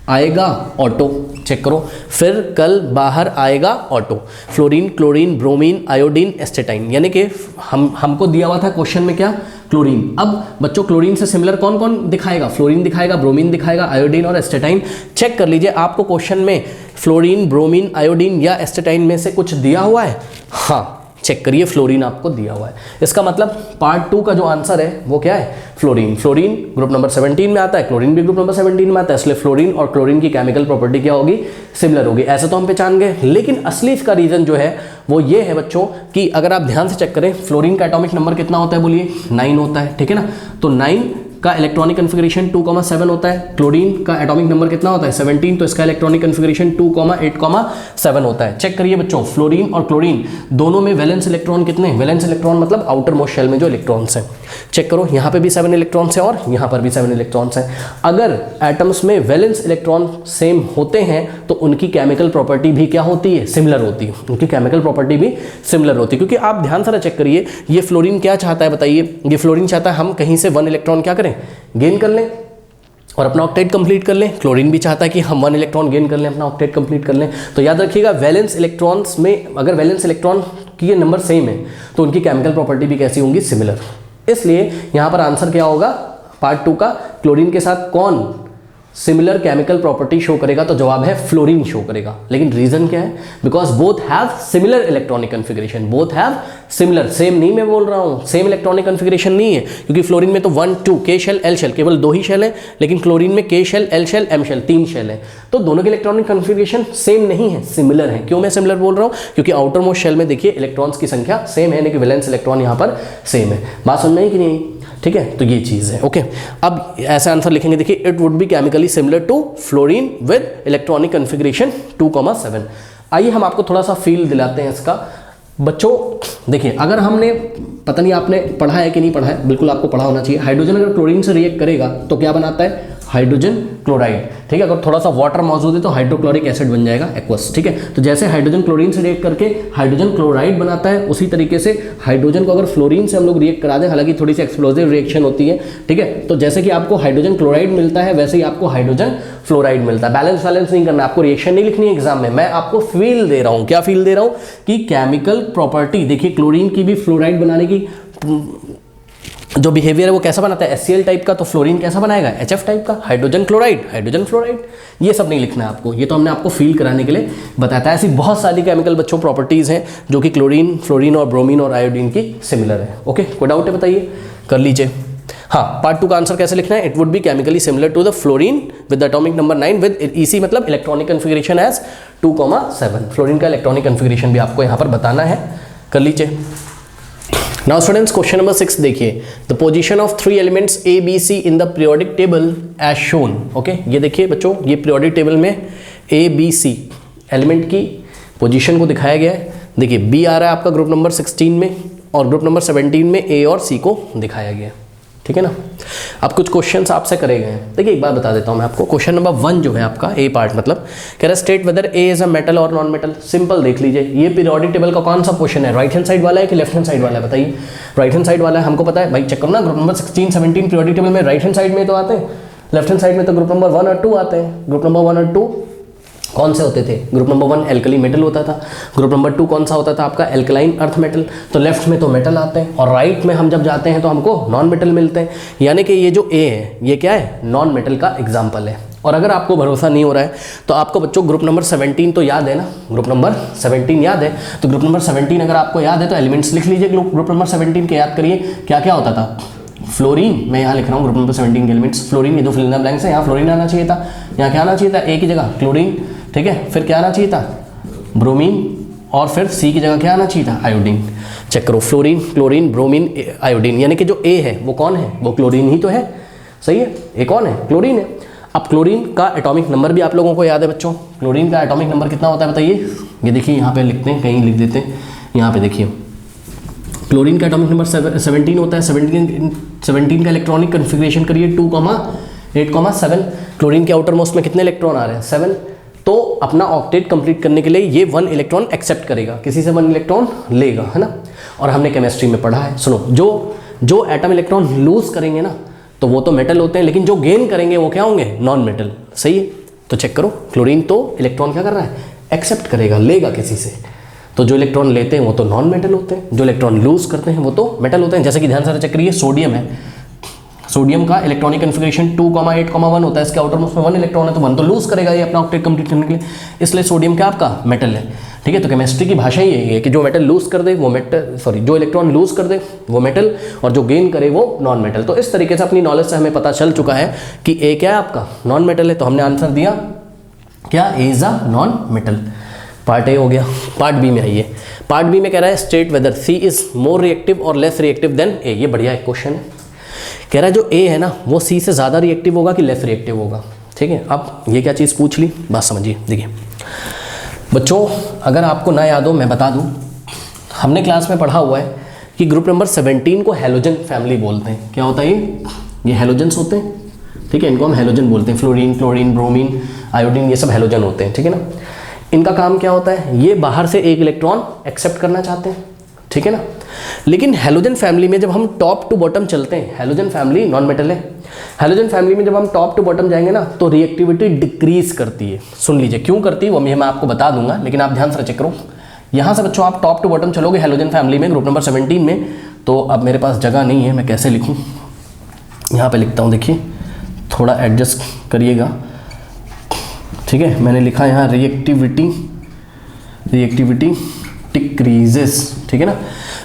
आएगा ऑटो, चेक करो, फिर कल बाहर आएगा auto, fluorine, chlorine, bromine, iodine, astatine. यानी कि हमको दिया हुआ था क्वेश्चन में क्या, क्लोरीन। अब बच्चों क्लोरीन से सिमिलर कौन कौन दिखाएगा, फ्लोरीन दिखाएगा, ब्रोमीन दिखाएगा, आयोडीन और एस्टेटाइन। चेक कर लीजिए आपको क्वेश्चन में फ्लोरीन, ब्रोमीन, आयोडीन या एस्टेटाइन में से कुछ दिया हुआ है। हाँ चेक करिए, फ्लोरीन आपको दिया हुआ है। इसका मतलब पार्ट 2 का जो आंसर है वो क्या है, फ्लोरीन। फ्लोरीन ग्रुप नंबर 17 में आता है, क्लोरीन भी ग्रुप नंबर 17 में आता है, इसलिए फ्लोरीन और क्लोरीन की केमिकल प्रॉपर्टी क्या होगी, सिमिलर होगी। ऐसे तो हम पहचान गए, लेकिन असली इसका रीजन जो है वो ये है बच्चों कि अगर आप ध्यान से चेक करें, फ्लोरीन का एटॉमिक नंबर कितना होता है बोलिए, 9 होता है, ठीक है ना। तो 9 का इलेक्ट्रॉनिक कन्फिगरेशन 2,7 होता है। क्लोरीन का एटॉमिक नंबर कितना होता है, 17, तो इसका इलेक्ट्रॉनिक कन्फिगरेशन 2,8,7 होता है। चेक करिए बच्चों, फ्लोरीन और क्लोरीन दोनों में वैलेंस इलेक्ट्रॉन कितने, वैलेंस इलेक्ट्रॉन मतलब आउटर मोस्ट शेल में जो इलेक्ट्रॉन्स हैं। चेक करो, यहाँ पे भी 7 इलेक्ट्रॉन्स हैं और यहाँ पर भी 7 इलेक्ट्रॉन्स हैं। अगर एटम्स में वैलेंस इलेक्ट्रॉन सेम होते हैं तो उनकी केमिकल प्रॉपर्टी भी क्या होती है, सिमिलर होती है। उनकी केमिकल प्रॉपर्टी भी सिमिलर होती है, क्योंकि आप ध्यान से चेक करिए, ये फ्लोरीन क्या चाहता है बताइए, ये फ्लोरीन चाहता है हम कहीं से 1 इलेक्ट्रॉन क्या करें, गेन कर लें और अपना ऑक्टेट कंप्लीट कर लें। क्लोरीन भी चाहता है कि हम 1 इलेक्ट्रॉन गेन कर लें, अपना ऑक्टेट कंप्लीट कर लें। तो याद रखिएगा, वैलेंस इलेक्ट्रॉन्स में अगर वैलेंस इलेक्ट्रॉन की ये नंबर सेम है तो उनकी केमिकल प्रॉपर्टी भी कैसी होंगी, सिमिलर। इसलिए यहाँ पर आंसर क्या होगा, पार्ट 2 का क्लोरीन के साथ कौन सिमिलर केमिकल प्रॉपर्टी शो करेगा, तो जवाब है फ्लोरीन शो करेगा। लेकिन रीजन क्या है, because both have similar electronic configuration, both have similar, same नहीं मैं बोल रहा हूँ, सेम इलेक्ट्रॉनिक कन्फिगरेशन नहीं है, क्योंकि फ्लोरीन में तो 1 2 के शेल एल शेल, केवल 2 ही शेल है, लेकिन क्लोरीन में K shell L shell M shell 3 shell है। तो दोनों के इलेक्ट्रॉनिक कन्फिगरेशन सेम नहीं है, सिमिलर है। क्यों मैं सिमिलर बोल रहा हूँ, क्योंकि आउटर मोस्ट शेल में देखिए इलेक्ट्रॉन्स की संख्या सेम है, लेकिन वैलेंस इलेक्ट्रॉन यहाँ पर सेम है। बात समझ में आई कि नहीं, ठीक है। तो ये चीज़ है, ओके। अब ऐसा आंसर लिखेंगे, देखिए, it would be chemically similar to fluorine with electronic configuration 2,7। आइए हम आपको थोड़ा सा फील दिलाते हैं इसका। बच्चों देखिए, अगर हमने, पता नहीं आपने पढ़ा है कि नहीं पढ़ा है, बिल्कुल आपको पढ़ा होना चाहिए, हाइड्रोजन अगर क्लोरीन से रिएक्ट करेगा तो क्या बनाता है, हाइड्रोजन क्लोराइड, ठीक है। अगर थोड़ा सा वाटर मौजूद है तो हाइड्रोक्लोरिक एसिड बन जाएगा, एक्वस, ठीक है। तो जैसे हाइड्रोजन क्लोरीन से रिएक्ट करके हाइड्रोजन क्लोराइड बनाता है, उसी तरीके से हाइड्रोजन को अगर फ्लोरीन से हम लोग रिएक्ट करा दें, हालांकि थोड़ी सी एक्सप्लोजिव रिएक्शन होती है, ठीक है। तो जैसे कि आपको हाइड्रोजन क्लोराइड मिलता है, वैसे ही आपको हाइड्रोजन फ्लोराइड मिलता है। बैलेंस नहीं करना, आपको रिएक्शन नहीं लिखनी है एग्जाम में, मैं आपको फील दे रहा हूँ। क्या फील दे रहा हूँ कि केमिकल प्रॉपर्टी देखिए, क्लोरीन की भी फ्लोराइड बनाने की जो बिहेवियर है वो कैसा बनाता है, HCl टाइप का, तो फ्लोरीन कैसा बनाएगा, HF टाइप का, हाइड्रोजन क्लोराइड, हाइड्रोजन फ्लोराइड। ये सब नहीं लिखना है आपको, ये तो हमने आपको फील कराने के लिए बताया। ऐसी बहुत सारी केमिकल बच्चों प्रॉपर्टीज हैं जो कि क्लोरीन, फ्लोरीन और ब्रोमीन और आयोडीन की सिमिलर है। ओके, कोई डाउट है बताइए, कर लीजिए। हाँ, पार्ट 2 का आंसर कैसे लिखना है, it would be chemically similar to the fluorine with atomic number 9 with EC मतलब इलेक्ट्रॉनिक कन्फिगरेशन एज 2,7। फ्लोरीन का इलेक्ट्रॉनिक कन्फिगरेशन भी आपको यहाँ पर बताना है, कर लीजिए। Now students, question number 6 देखिए, the position of 3 elements A, B, C in the periodic table as shown। Okay, ये देखिए बच्चों, ये periodic table में A, B, C एलिमेंट की पोजीशन को दिखाया गया है। देखिए B आ रहा है आपका ग्रुप नंबर 16 में और ग्रुप नंबर 17 में A और C को दिखाया गया है, ठीक है ना। अब कुछ क्वेश्चंस आपसे करे गए हैं। देखिए एक बात बता देता हूँ मैं आपको, क्वेश्चन नंबर 1 जो है आपका ए पार्ट, मतलब कह रहा है state whether A is a metal और नॉन मेटल। सिंपल देख लीजिए, ये पीरियोडिक टेबल का कौन सा क्वेश्चन है, राइट हैंड साइड वाला है कि लेफ्ट हैंड साइड वाला है, बताइए। राइट हैंड साइड वाला है, हमको पता है भाई, चेक करो ना, ग्रुप नंबर 16 17 पीरियोडिक टेबल में राइट हैंड साइड में तो आते हैं, लेफ्ट हैंड साइड में तो ग्रुप नंबर 1 और 2 आते हैं। ग्रुप नंबर 1 और 2 कौन से होते थे, ग्रुप नंबर 1 एल्कली मेटल होता था, ग्रुप नंबर 2 कौन सा होता था आपका, एल्कलाइन अर्थ मेटल। तो लेफ्ट में तो मेटल आते हैं और राइट में हम जब जाते हैं तो हमको नॉन मेटल मिलते हैं। यानी कि ये जो ए है ये क्या है, नॉन मेटल का एग्जाम्पल है। और अगर आपको भरोसा नहीं हो रहा है तो आपको बच्चों ग्रुप नंबर 17 तो याद है ना, ग्रुप नंबर 17 याद है, तो ग्रुप नंबर 17 अगर आपको याद है तो एलिमेंट्स लिख लीजिए ग्रुप नंबर 17 के, याद करिए क्या क्या होता था। फ्लोरीन, मैं यहाँ लिख रहा हूँ ग्रुप नंबर 17 के एलिमेंट्स, फ्लोरीन, ये दो फिल इन द ब्लैंक्स है, यहाँ फ्लोरीन आना चाहिए था, यहाँ क्या आना चाहिए था, ए की जगह क्लोरीन, ठीक है। फिर क्या आना चाहिए था, ब्रोमीन, और फिर सी की जगह क्या आना चाहिए था, आयोडीन। चेक करो, फ्लोरीन, क्लोरीन, ब्रोमीन, आयोडीन, यानी कि जो ए है वो कौन है, वो क्लोरीन ही तो है, सही है। ए कौन है, क्लोरीन है। अब क्लोरीन का एटॉमिक नंबर भी आप लोगों को याद है बच्चों, क्लोरीन का एटॉमिक नंबर कितना होता है बताइए। ये देखिए यहाँ पे लिखते हैं, कहीं लिख देते हैं, यहाँ पे देखिए क्लोरीन का एटॉमिक नंबर 17 होता है। 17 का इलेक्ट्रॉनिक कन्फिग्रेशन करिए 2,8,7। क्लोरीन के आउटर मोस्ट में कितने इलेक्ट्रॉन आ रहे हैं, 7। तो अपना ऑक्टेट कंप्लीट करने के लिए ये 1 इलेक्ट्रॉन एक्सेप्ट करेगा, किसी से 1 इलेक्ट्रॉन लेगा, है ना। और हमने केमिस्ट्री में पढ़ा है, सुनो, जो एटम इलेक्ट्रॉन लूज करेंगे ना तो वो तो मेटल होते हैं, लेकिन जो गेन करेंगे वो क्या होंगे, नॉन मेटल, सही है। तो चेक करो, क्लोरीन तो इलेक्ट्रॉन क्या कर रहा है, एक्सेप्ट करेगा, लेगा किसी से। तो जो इलेक्ट्रॉन लेते हैं वो तो नॉन मेटल होते हैं, जो इलेक्ट्रॉन लूज करते हैं वो तो मेटल होते हैं। जैसे कि ध्यान से चेक करिए, सोडियम है, सोडियम का इलेक्ट्रॉनिक कन्फिगरेशन 2,8,1 होता है, इसके आउटर मोस्ट में 1 इलेक्ट्रॉन है, तो 1 तो लूज करेगा ये अपना ऑक्टेट कंप्लीट करने के लिए, इसलिए सोडियम क्या आपका मेटल है। ठीक है। तो केमिस्ट्री की भाषा ही यही है कि जो मेटल लूज कर दे वो मेटल, सॉरी, जो इलेक्ट्रॉन लूज कर दे वो मेटल, और जो गेन करे वो नॉन मेटल। तो इस तरीके से अपनी नॉलेज से हमें पता चल चुका है कि ए क्या है आपका, नॉन मेटल है। तो हमने आंसर दिया क्या, A is a non metal. Part A हो गया। पार्ट बी में आइए। पार्ट बी में कह रहा है state whether C is more reactive और लेस रिएक्टिव देन ए। ये बढ़िया एक क्वेश्चन है। कह रहा है जो ए है ना वो सी से ज़्यादा रिएक्टिव होगा कि लेस रिएक्टिव होगा। ठीक है, अब ये क्या चीज़ पूछ ली, बात समझिए। देखिए बच्चों, अगर आपको ना याद हो मैं बता दूं, हमने क्लास में पढ़ा हुआ है कि ग्रुप नंबर 17 को हैलोजन फैमिली बोलते हैं। क्या होता है ये हैलोजन्स होते हैं। ठीक है, इनको हम हैलोजन बोलते हैं। फ्लोरीन, क्लोरीन, ब्रोमीन, आयोडीन, ये सब हैलोजन होते हैं। ठीक है ना। इनका काम क्या होता है, ये बाहर से एक इलेक्ट्रॉन एक्सेप्ट करना चाहते हैं। ठीक है ना। लेकिन हैलोजन फैमिली में जब हम टॉप टू बॉटम चलते हैं, हैलोजन फैमिली नॉन मेटल है, हैलोजन फैमिली में जब हम टॉप टू बॉटम जाएंगे ना तो रिएक्टिविटी डिक्रीज करती है। सुन लीजिए क्यों करती है वो मैं आपको बता दूंगा, लेकिन आप ध्यान से चेक करो। यहाँ से बच्चों आप टॉप टू बॉटम चलोगे हैलोजन फैमिली में, ग्रुप नंबर 17 में। तो अब मेरे पास जगह नहीं है, मैं कैसे लिखूँ, यहाँ पे लिखता हूँ। देखिए थोड़ा एडजस्ट करिएगा। ठीक है, मैंने लिखा यहाँ रिएक्टिविटी डिक्रीजेस। ठीक है ना,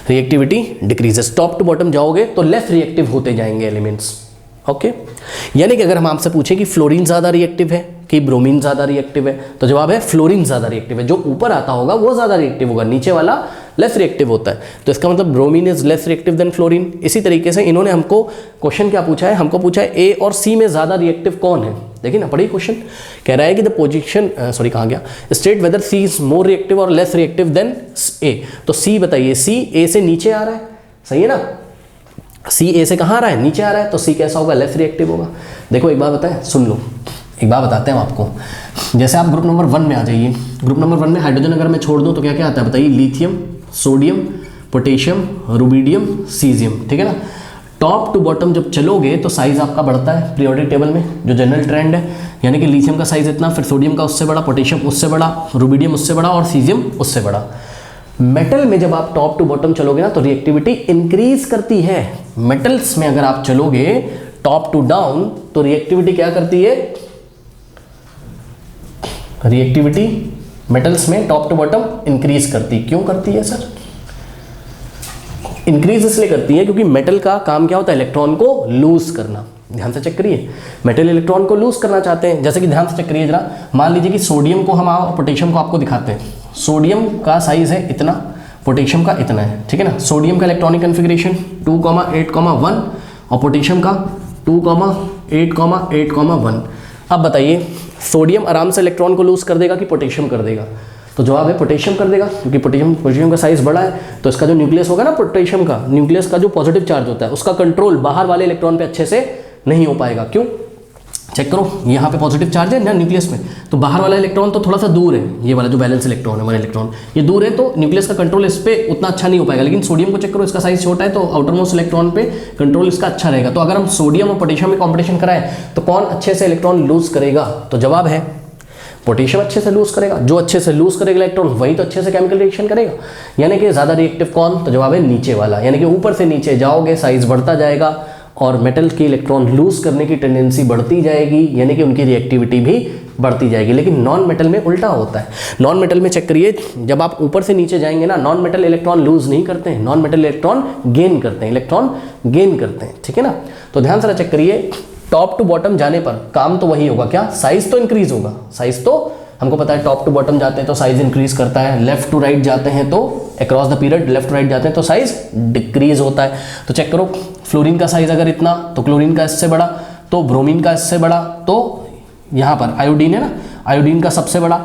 reactivity decreases. Top to bottom जाओगे तो लेस रिएक्टिव होते जाएंगे एलिमेंट्स। ओके, यानी कि अगर हम आपसे पूछें कि फ्लोरीन ज़्यादा रिएक्टिव है कि ब्रोमीन ज़्यादा रिएक्टिव है, तो जवाब है फ्लोरीन ज़्यादा रिएक्टिव है। जो ऊपर आता होगा वो ज़्यादा रिएक्टिव होगा, नीचे वाला लेस रिएक्टिव होता है। तो इसका मतलब bromine is less reactive then fluorine. इसी तरीके से इन्होंने हमको क्वेश्चन क्या पूछा है, हमको पूछा है ए और सी में ज़्यादा रिएक्टिव कौन है। देखिए ना, पढ़िए क्वेश्चन। कह रहा है कि द पोजीशन, सॉरी कहाँ गया, state whether C is more reactive और लेस रिएक्टिव देन ए। तो सी बताइए, सी ए से नीचे आ रहा है, सही है ना। सी ए से कहाँ आ रहा है, नीचे आ रहा है, तो सी कैसा होगा, लेस रिएक्टिव होगा। देखो एक बात बताएं, सुन लो, एक बात बताते हैं हम आपको। जैसे आप ग्रुप नंबर 1 में आ जाइए, ग्रुप नंबर 1 में हाइड्रोजन अगर मैं छोड़ दूं तो क्या क्या आता है बताइए, lithium, sodium, potassium, rubidium, caesium. ठीक है ना। टॉप टू बॉटम जब चलोगे तो साइज आपका बढ़ता है पीरियोडिक टेबल में, जो जनरल ट्रेंड है। यानी कि लिथियम का साइज इतना, फिर सोडियम का उससे बड़ा, पोटेशियम उससे बड़ा, रुबिडियम उससे बड़ा और सीजियम उससे बड़ा। मेटल में जब आप टॉप टू बॉटम चलोगे ना तो रिएक्टिविटी इंक्रीज करती है। मेटल्स में अगर आप चलोगे टॉप टू डाउन तो रिएक्टिविटी क्या करती है, रिएक्टिविटी मेटल्स में टॉप टू बॉटम इंक्रीज करती। क्यों करती है सर, इंक्रीज इसलिए करती है क्योंकि मेटल का काम क्या होता है, इलेक्ट्रॉन को लूज करना। ध्यान से चेक करिए, मेटल इलेक्ट्रॉन को लूज करना चाहते हैं। जैसे कि ध्यान से चेक करिए जरा, मान लीजिए कि सोडियम को हम और पोटेशियम को आपको दिखाते हैं। सोडियम का साइज है इतना, पोटेशियम का इतना है। ठीक है ना। सोडियम का इलेक्ट्रॉनिक कन्फिग्रेशन 2,8,1 और पोटेशियम का 2,8,8,1। अब बताइए सोडियम आराम से इलेक्ट्रॉन को लूज कर देगा कि पोटेशियम कर देगा, तो जवाब है पोटेशियम कर देगा, क्योंकि पोटेशियम का साइज बड़ा है। तो इसका जो न्यूक्लियस होगा ना, पोटेशियम का न्यूक्लियस का जो पॉजिटिव चार्ज होता है उसका कंट्रोल बाहर वाले इलेक्ट्रॉन पे अच्छे से नहीं हो पाएगा। क्यों, चेक करो, यहाँ पे पॉजिटिव चार्ज है ना न्यूक्लियस में, तो बाहर वाला इलेक्ट्रॉन तो थोड़ा सा दूर है। ये वाला जो बैलेंस इलेक्ट्रॉन है, 1 इलेक्ट्रॉन ये दूर है, तो न्यूक्लियस का कंट्रोल इस पर उतना अच्छा नहीं हो पाएगा। लेकिन सोडियम को चेक करो, इसका साइज छोटा है तो आउटर मोस्ट इलेक्ट्रॉन पे कंट्रोल इसका अच्छा रहेगा। तो अगर हम सोडियम और पोटेशियम में कॉम्पिटिशन कराएं तो कौन अच्छे से इलेक्ट्रॉन लूज करेगा, तो जवाब है पोटेशियम अच्छे से लूज करेगा। जो अच्छे से लूज करेगा इलेक्ट्रॉन वही तो अच्छे से केमिकल रिएक्शन करेगा। यानी कि ज़्यादा रिएक्टिव कौन, तो जवाब है नीचे वाला। यानी कि ऊपर से नीचे जाओगे साइज बढ़ता जाएगा और मेटल की इलेक्ट्रॉन लूज करने की टेंडेंसी बढ़ती जाएगी, यानी कि उनकी रिएक्टिविटी भी बढ़ती जाएगी। लेकिन नॉन मेटल में उल्टा होता है। नॉन मेटल में चेक करिए, जब आप ऊपर से नीचे जाएंगे ना, नॉन मेटल इलेक्ट्रॉन लूज नहीं करते हैं, नॉन मेटल इलेक्ट्रॉन गेन करते हैं, इलेक्ट्रॉन गेन करते हैं। ठीक है ना। तो ध्यान से चेक करिए, टॉप टू बॉटम जाने पर काम तो वही होगा, क्या, साइज तो इंक्रीज होगा। साइज तो हमको पता है, टॉप टू बॉटम जाते हैं तो साइज इंक्रीज करता है, लेफ्ट टू राइट जाते हैं तो across the period left to right जाते हैं तो साइज डिक्रीज होता है। तो चेक करो, फ्लोरीन का साइज अगर इतना तो क्लोरीन का इससे बड़ा, तो ब्रोमीन का इससे बड़ा, तो यहाँ पर आयोडीन है ना, आयोडीन का सबसे बड़ा।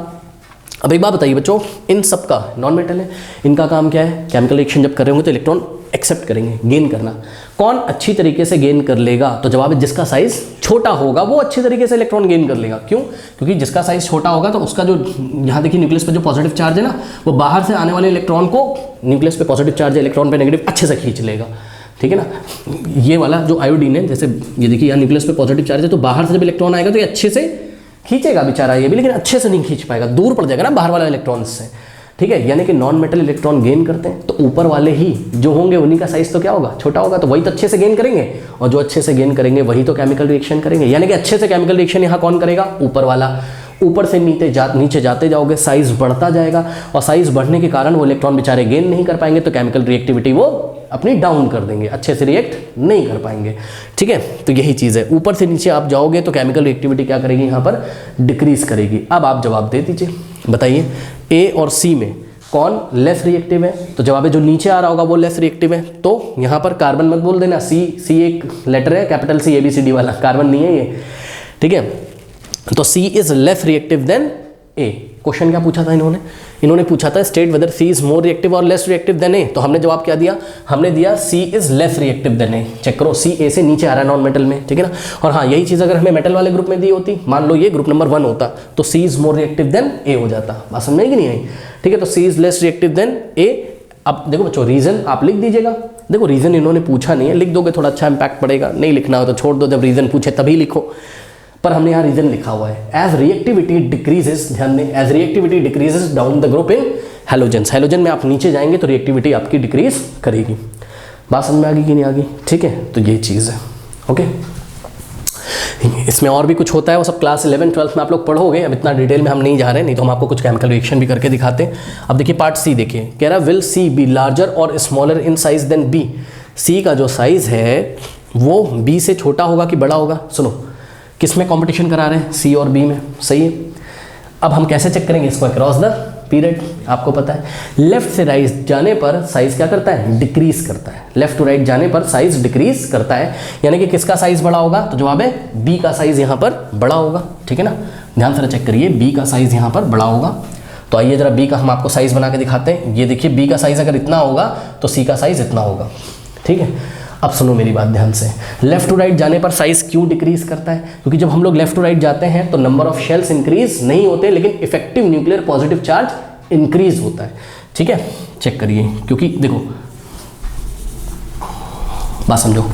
अब एक बात बताइए बच्चों, इन सब का नॉन मेटल है, इनका काम क्या है, केमिकल रिएक्शन जब कर रहे होंगे तो इलेक्ट्रॉन एक्सेप्ट करेंगे, गेन करना। कौन अच्छी तरीके से गेन कर लेगा, तो जवाब है जिसका साइज छोटा होगा वो अच्छी तरीके से इलेक्ट्रॉन गेन कर लेगा। क्यों, क्योंकि जिसका साइज छोटा होगा तो उसका जो, यहाँ देखिए न्यूक्लियस पे जो पॉजिटिव चार्ज है ना, वो बाहर से आने वाले इलेक्ट्रॉन को, न्यूक्लियस पे पॉजिटिव चार्ज है, इलेक्ट्रॉन पे नेगेटिव, अच्छे से खींच लेगा। ठीक है ना। ये वाला जो आयोडीन है, जैसे ये देखिए यहाँ न्यूक्लियस पे पॉजिटिव चार्ज है, तो बाहर से जब इलेक्ट्रॉन आएगा तो ये अच्छे से खींचेगा बेचारा ये भी, लेकिन अच्छे से नहीं खींच पाएगा, दूर पड़ जाएगा ना बाहर वाला इलेक्ट्रॉन से। ठीक है। यानी कि नॉन मेटल इलेक्ट्रॉन गेन करते हैं तो ऊपर वाले ही जो होंगे उन्हीं का साइज तो क्या होगा, छोटा होगा, तो वही तो अच्छे से गेन करेंगे, और जो अच्छे से गेन करेंगे वही तो केमिकल रिएक्शन करेंगे। यानी कि अच्छे से केमिकल रिएक्शन यहाँ कौन करेगा, ऊपर वाला। ऊपर से नीचे जाते जाओगे, साइज बढ़ता जाएगा, और साइज बढ़ने के कारण वो इलेक्ट्रॉन बेचारे गेन नहीं कर पाएंगे, तो केमिकल रिएक्टिविटी वो अपनी डाउन कर देंगे, अच्छे से रिएक्ट नहीं कर पाएंगे। ठीक है, तो यही चीज़ है, ऊपर से नीचे आप जाओगे तो केमिकल रिएक्टिविटी क्या करेगी, यहाँ पर डिक्रीज करेगी। अब आप जवाब दे दीजिए, बताइए ए और सी में कौन लेस रिएक्टिव है? तो जवाब है जो नीचे आ रहा होगा वो लेस रिएक्टिव है। तो यहाँ पर कार्बन मत बोल देना, सी एक लेटर है, कैपिटल सी ABCD वाला, कार्बन नहीं है ये। ठीक है, तो C is less reactive than A. Question क्या पूछा था इन्होंने पूछा था state whether C is more reactive और लेस रिएक्टिव देन ए। तो हमने जवाब क्या दिया, हमने दिया C is less reactive than A. Check करो, सी ए से नीचे आ रहा है नॉन मेटल में, ठीक है ना। और हाँ, यही चीज़ अगर हमें मेटल वाले ग्रुप में दी होती, मान लो ये ग्रुप नंबर 1 होता, तो C is more reactive than ए हो जाता। बात समझ में कि नहीं आई? ठीक है, तो C is less reactive than ए। अब देखो बच्चों, रीजन आप लिख दीजिएगा। देखो रीजन इन्होंने पूछा नहीं है, लिख दोगे थोड़ा अच्छा इंपैक्ट पड़ेगा, नहीं लिखना हो तो छोड़ दो, जब रीजन पूछे तभी लिखो। पर हमने यहाँ रीजन लिखा हुआ है, एज रिएक्टिविटी डिक्रीजेस, ध्यान दें, as reactivity decreases down the group in halogens. Halogen में आप नीचे जाएंगे तो रिएक्टिविटी आपकी डिक्रीज करेगी। बात समझ में आ गई कि नहीं आ गई? ठीक है, तो ये चीज़ है। ओके, इसमें और भी कुछ होता है, वो सब क्लास 11 12 में आप लोग पढ़ोगे, अब इतना डिटेल में हम नहीं जा रहे, नहीं तो हम आपको कुछ केमिकल रिएक्शन भी करके दिखाते हैं। अब देखिए पार्ट सी, देखिए कह रहा विल सी बी लार्जर और smaller in size than B. C का जो साइज है वो बी से छोटा होगा कि बड़ा होगा? सुनो, किस में कंपटीशन करा रहे हैं, सी और बी में, सही है। अब हम कैसे चेक करेंगे इसको, अक्रॉस द पीरियड, आपको पता है लेफ्ट से राइट जाने पर साइज क्या करता है, डिक्रीज करता है। लेफ्ट टू राइट जाने पर साइज डिक्रीज करता है, यानी कि किसका साइज बड़ा होगा? तो जवाब है बी का साइज यहाँ पर बड़ा होगा। ठीक है ना, ध्यान से चेक करिए, बी का साइज यहाँ पर बड़ा होगा। तो आइए जरा बी का हम आपको साइज बना के दिखाते हैं। ये देखिए, बी का साइज अगर इतना होगा तो सी का साइज इतना होगा। ठीक है, अब सुनो मेरी बात ध्यान से, लेफ्ट टू राइट जाने पर साइज क्यों डिक्रीज करता है? क्योंकि जब हम लोग लेफ्ट टू राइट जाते हैं तो नंबर ऑफ शेल्स इंक्रीज नहीं होते, लेकिन effective nuclear positive charge increase होता है। ठीक है, चेक करिए, क्योंकि देखो बात समझो,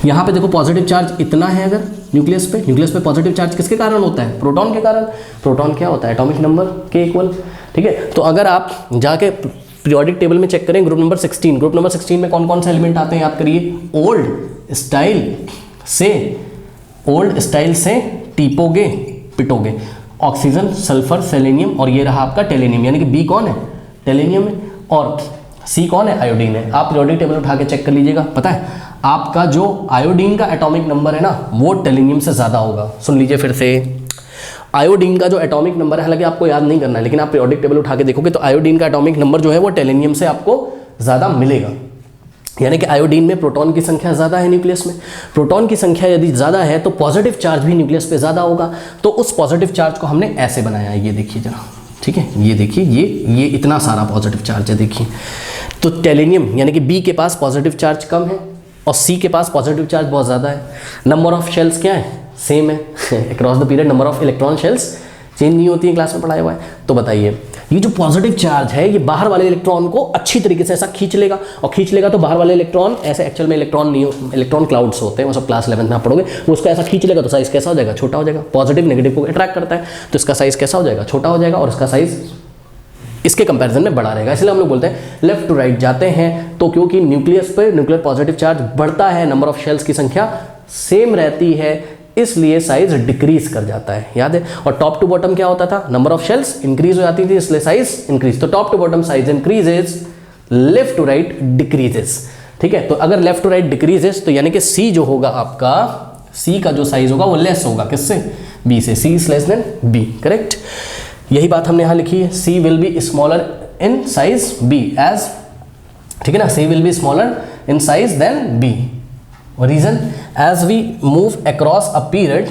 यहाँ पे देखो पॉजिटिव चार्ज इतना है, अगर न्यूक्लियस पे पॉजिटिव चार्ज किसके कारण होता है? प्रोटॉन के कारण। प्रोटॉन क्या होता है? एटॉमिक नंबर के इक्वल। ठीक है, तो अगर आप जाके पीरियोडिक टेबल में चेक करें, ग्रुप नंबर 16 में कौन कौन से एलिमेंट आते हैं याद करिए। ओल्ड स्टाइल से टीपोगे पिटोगे, ऑक्सीजन, सल्फर, सेलेनियम, और ये रहा आपका टेलेनियम, यानी कि बी कौन है? टेलेनियम है, और सी कौन है? आयोडीन है। आप पीरियोडिक टेबल उठा के चेक कर लीजिएगा, पता है आपका जो आयोडीन का एटॉमिक नंबर है ना, वो टेलेनियम से ज़्यादा होगा। सुन लीजिए फिर से, आयोडीन का जो एटॉमिक नंबर है, हालांकि आपको याद नहीं करना है, लेकिन आप पीरियोडिक टेबल उठा के देखोगे तो आयोडीन का एटॉमिक नंबर जो है वो टेलेनियम से आपको ज़्यादा मिलेगा। यानी कि आयोडीन में प्रोटॉन की संख्या ज़्यादा है, न्यूक्लियस में प्रोटॉन की संख्या यदि ज़्यादा है तो पॉजिटिव चार्ज भी न्यूक्लियस पे ज़्यादा होगा। तो उस पॉजिटिव चार्ज को हमने ऐसे बनाया है, ये देखिए जरा, ठीक है, ये देखिए, ये इतना सारा पॉजिटिव चार्ज है, देखिए। तो टेलेनियम यानी कि बी के पास पॉजिटिव चार्ज कम है और सी के पास पॉजिटिव चार्ज बहुत ज़्यादा है। नंबर ऑफ शेल्स क्या है? सेम है। Across the period number of electron shells change नहीं होती है, क्लास में पढ़ाया हुआ है। तो बताइए, ये जो पॉजिटिव चार्ज है ये बाहर वाले इलेक्ट्रॉन को अच्छी तरीके से ऐसा खींच लेगा, और खींच लेगा तो बाहर वाले इलेक्ट्रॉन, ऐसे एक्चुअल में इलेक्ट्रॉन नहीं, इलेक्ट्रॉन क्लाउड्स होते हैं, वो सब क्लास 11 में आप पढ़ोगे, वो उसका ऐसा खींच लेगा तो साइज कैसा हो जाएगा? छोटा हो जाएगा। पॉजिटिव नेगेटिव को अट्रैक्ट करता है तो इसका साइज कैसा हो जाएगा? छोटा हो जाएगा, और इसका साइज इसके कंपैरिजन में बड़ा रहेगा। इसलिए हम लोग बोलते हैं लेफ्ट टू राइट जाते हैं तो क्योंकि न्यूक्लियस पे न्यूक्लियर पॉजिटिव चार्ज बढ़ता है, नंबर ऑफ शेल्स की संख्या सेम रहती है, इसलिए साइज डिक्रीज कर जाता है, याद है। और टॉप टू बॉटम क्या होता था? नंबर ऑफ शेल्स इंक्रीज हो जाती थी, इसलिए साइज इंक्रीज। तो top to bottom size increases, left to right decreases. ठीक है, तो अगर लेफ्ट टू राइट डिक्रीजेस तो यानी कि सी जो होगा आपका, सी का जो साइज होगा वो लेस होगा, किससे? बी से। C is less than B, correct. यही बात हमने यहाँ लिखी है, C will be smaller in size B as, ठीक है ना, C will be smaller in size than B. Reason, as we move across a period,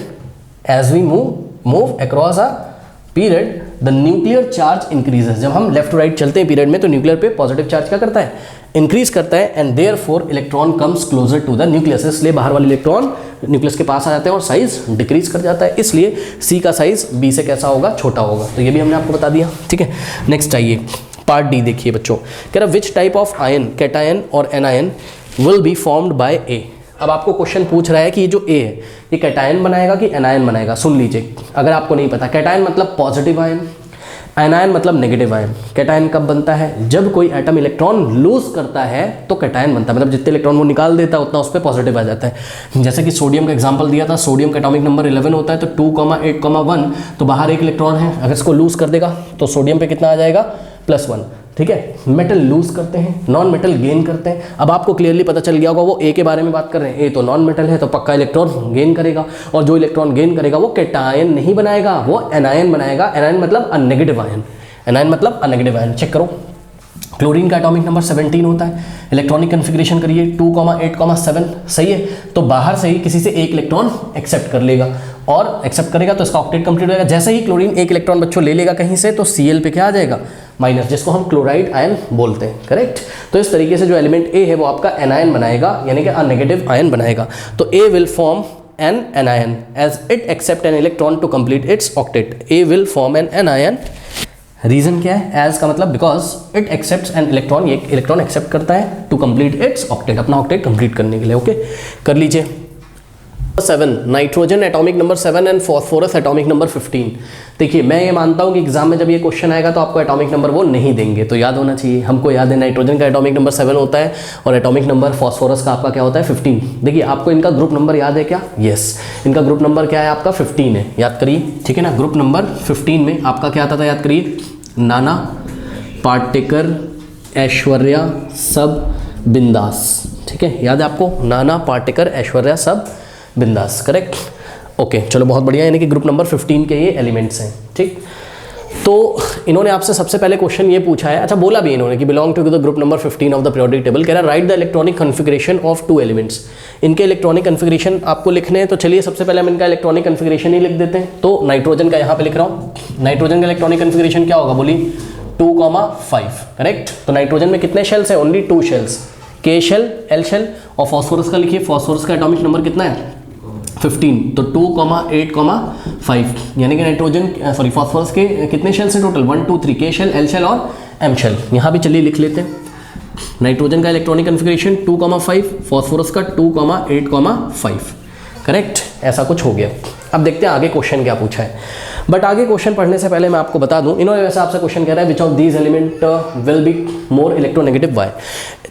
the nuclear charge increases। जब हम लेफ्ट टू राइट चलते हैं पीरियड में तो न्यूक्लियर पे पॉजिटिव चार्ज क्या करता है? इंक्रीज करता है, and therefore electron comes closer to the nucleus, इसलिए बाहर वाले इलेक्ट्रॉन न्यूक्लियस के पास आ जाते हैं और साइज डिक्रीज कर जाता है, इसलिए सी का साइज बी से कैसा होगा? छोटा होगा। तो ये भी हमने आपको बता दिया, ठीक है। नेक्स्ट आइए पार्ट डी, देखिए बच्चों, कह रहा which type of ion, cation और anion will be formed by A. अब आपको क्वेश्चन पूछ रहा है कि ये जो ए है ये कैटायन बनाएगा कि एनायन बनाएगा। सुन लीजिए, अगर आपको नहीं पता, कैटायन मतलब पॉजिटिव आयन, एनायन मतलब नेगेटिव आयन। कैटायन कब बनता है? जब कोई एटम इलेक्ट्रॉन लूज करता है तो कैटायन बनता है, मतलब जितने इलेक्ट्रॉन वो निकाल देता है उतना उस पर पॉजिटिव आ जाता है। जैसे कि सोडियम का एग्जांपल दिया था, सोडियम का एटॉमिक नंबर 11 होता है, तो 2,8,1 तो बाहर एक इलेक्ट्रॉन है, अगर इसको लूज कर देगा तो सोडियम पे कितना आ जाएगा? +1। ठीक है, मेटल लूज करते हैं, नॉन मेटल गेन करते हैं। अब आपको क्लियरली पता चल गया होगा वो ए के बारे में बात कर रहे हैं, ए तो नॉन मेटल है तो पक्का इलेक्ट्रॉन गेन करेगा, और जो इलेक्ट्रॉन गेन करेगा वो कैटायन नहीं बनाएगा, वो एनायन बनाएगा। एनायन मतलब अनेगेटिव आयन, एनायन मतलब अनेगेटिव आयन। चेक करो, क्लोरीन का एटॉमिक नंबर 17 होता है, इलेक्ट्रॉनिक कन्फिग्रेशन करिए 2,8,7, सही है। तो बाहर से ही किसी से एक इलेक्ट्रॉन एक्सेप्ट कर लेगा, और एक्सेप्ट करेगा तो इसका ऑक्टेट कंप्लीट हो जाएगा। जैसे ही क्लोरीन एक इलेक्ट्रॉन बच्चों ले लेगा कहीं से, तो Cl पे क्या आ जाएगा? माइनस, जिसको हम क्लोराइड आयन बोलते हैं। करेक्ट। तो इस तरीके से जो एलिमेंट ए है वो आपका एनायन बनाएगा, यानी कि अनेगेटिव आयन बनाएगा। तो A will form an anion as it accept an electron to complete its octet. A will form an anion. Reason क्या है? एज का मतलब because it accepts an electron, ये इलेक्ट्रॉन एक्सेप्ट करता है टू कंप्लीट इट्स ऑक्टेट, अपना ऑक्टेट कंप्लीट करने के लिए। ओके, कर लीजिए। 7 nitrogen atomic number 7 and phosphorus atomic number 15। देखिए, मैं ये मानता हूँ कि एग्जाम में जब ये क्वेश्चन आएगा तो आपको एटॉमिक नंबर वो नहीं देंगे, तो याद होना चाहिए। हमको याद है नाइट्रोजन का एटॉमिक नंबर 7 होता है और एटॉमिक नंबर फॉस्फोरस का आपका क्या होता है? 15। देखिए, आपको इनका ग्रुप नंबर याद है क्या? यस, इनका ग्रुप नंबर क्या है आपका? 15 है, याद करिए। ठीक है ना, ग्रुप नंबर 15 में आपका क्या आता था? याद करिए, नाना, पाटेकर, ऐश्वर्या, सब, बिंदास। ठीक है, याद है आपको? नाना, पाटेकर, ऐश्वर्या, सब, बिंदास। करेक्ट। ओके, चलो बहुत बढ़िया, यानी कि ग्रुप नंबर 15 के ये एलिमेंट्स हैं। ठीक, तो इन्होंने आपसे सबसे पहले क्वेश्चन ये पूछा है, अच्छा बोला भी इन्होंने कि belong to the group number 15 of the periodic table. कह रहा है write the electronic configuration of 2 elements. इनके इलेक्ट्रॉनिक कन्फिग्रेशन आपको लिखने हैं, तो चलिए सबसे पहले हम इनका इलेक्ट्रॉनिक कन्फिग्रेशन ही लिख देते हैं। तो नाइट्रोजन का यहाँ पे लिख रहा हूँ, नाइट्रोजन का इलेक्ट्रॉनिक कन्फिग्रेशन क्या होगा? बोली 2,5। करेक्ट। तो नाइट्रोजन में कितने शेल्स हैं? Only 2 shells, K shell, L shell. और फॉस्फोरस का लिखिए, फॉस्फोरस का एटॉमिक नंबर कितना है? 15। तो 2,8,5, यानी कि नाइट्रोजन सॉरी फॉस्फोरस के कितने शेल्स हैं total? 1 2 3, K shell, L shell और M शेल। यहाँ भी चलिए लिख लेते हैं। नाइट्रोजन का इलेक्ट्रॉनिक कन्फिग्रेशन 2,5, फॉस्फोरस का 2,8,5। करेक्ट, ऐसा कुछ हो गया। अब देखते हैं आगे क्वेश्चन क्या पूछा है। बट आगे क्वेश्चन पढ़ने से पहले मैं आपको बता दूं, इन्होंने वैसे आपसे क्वेश्चन कह रहा है which of these element will be more electronegative by.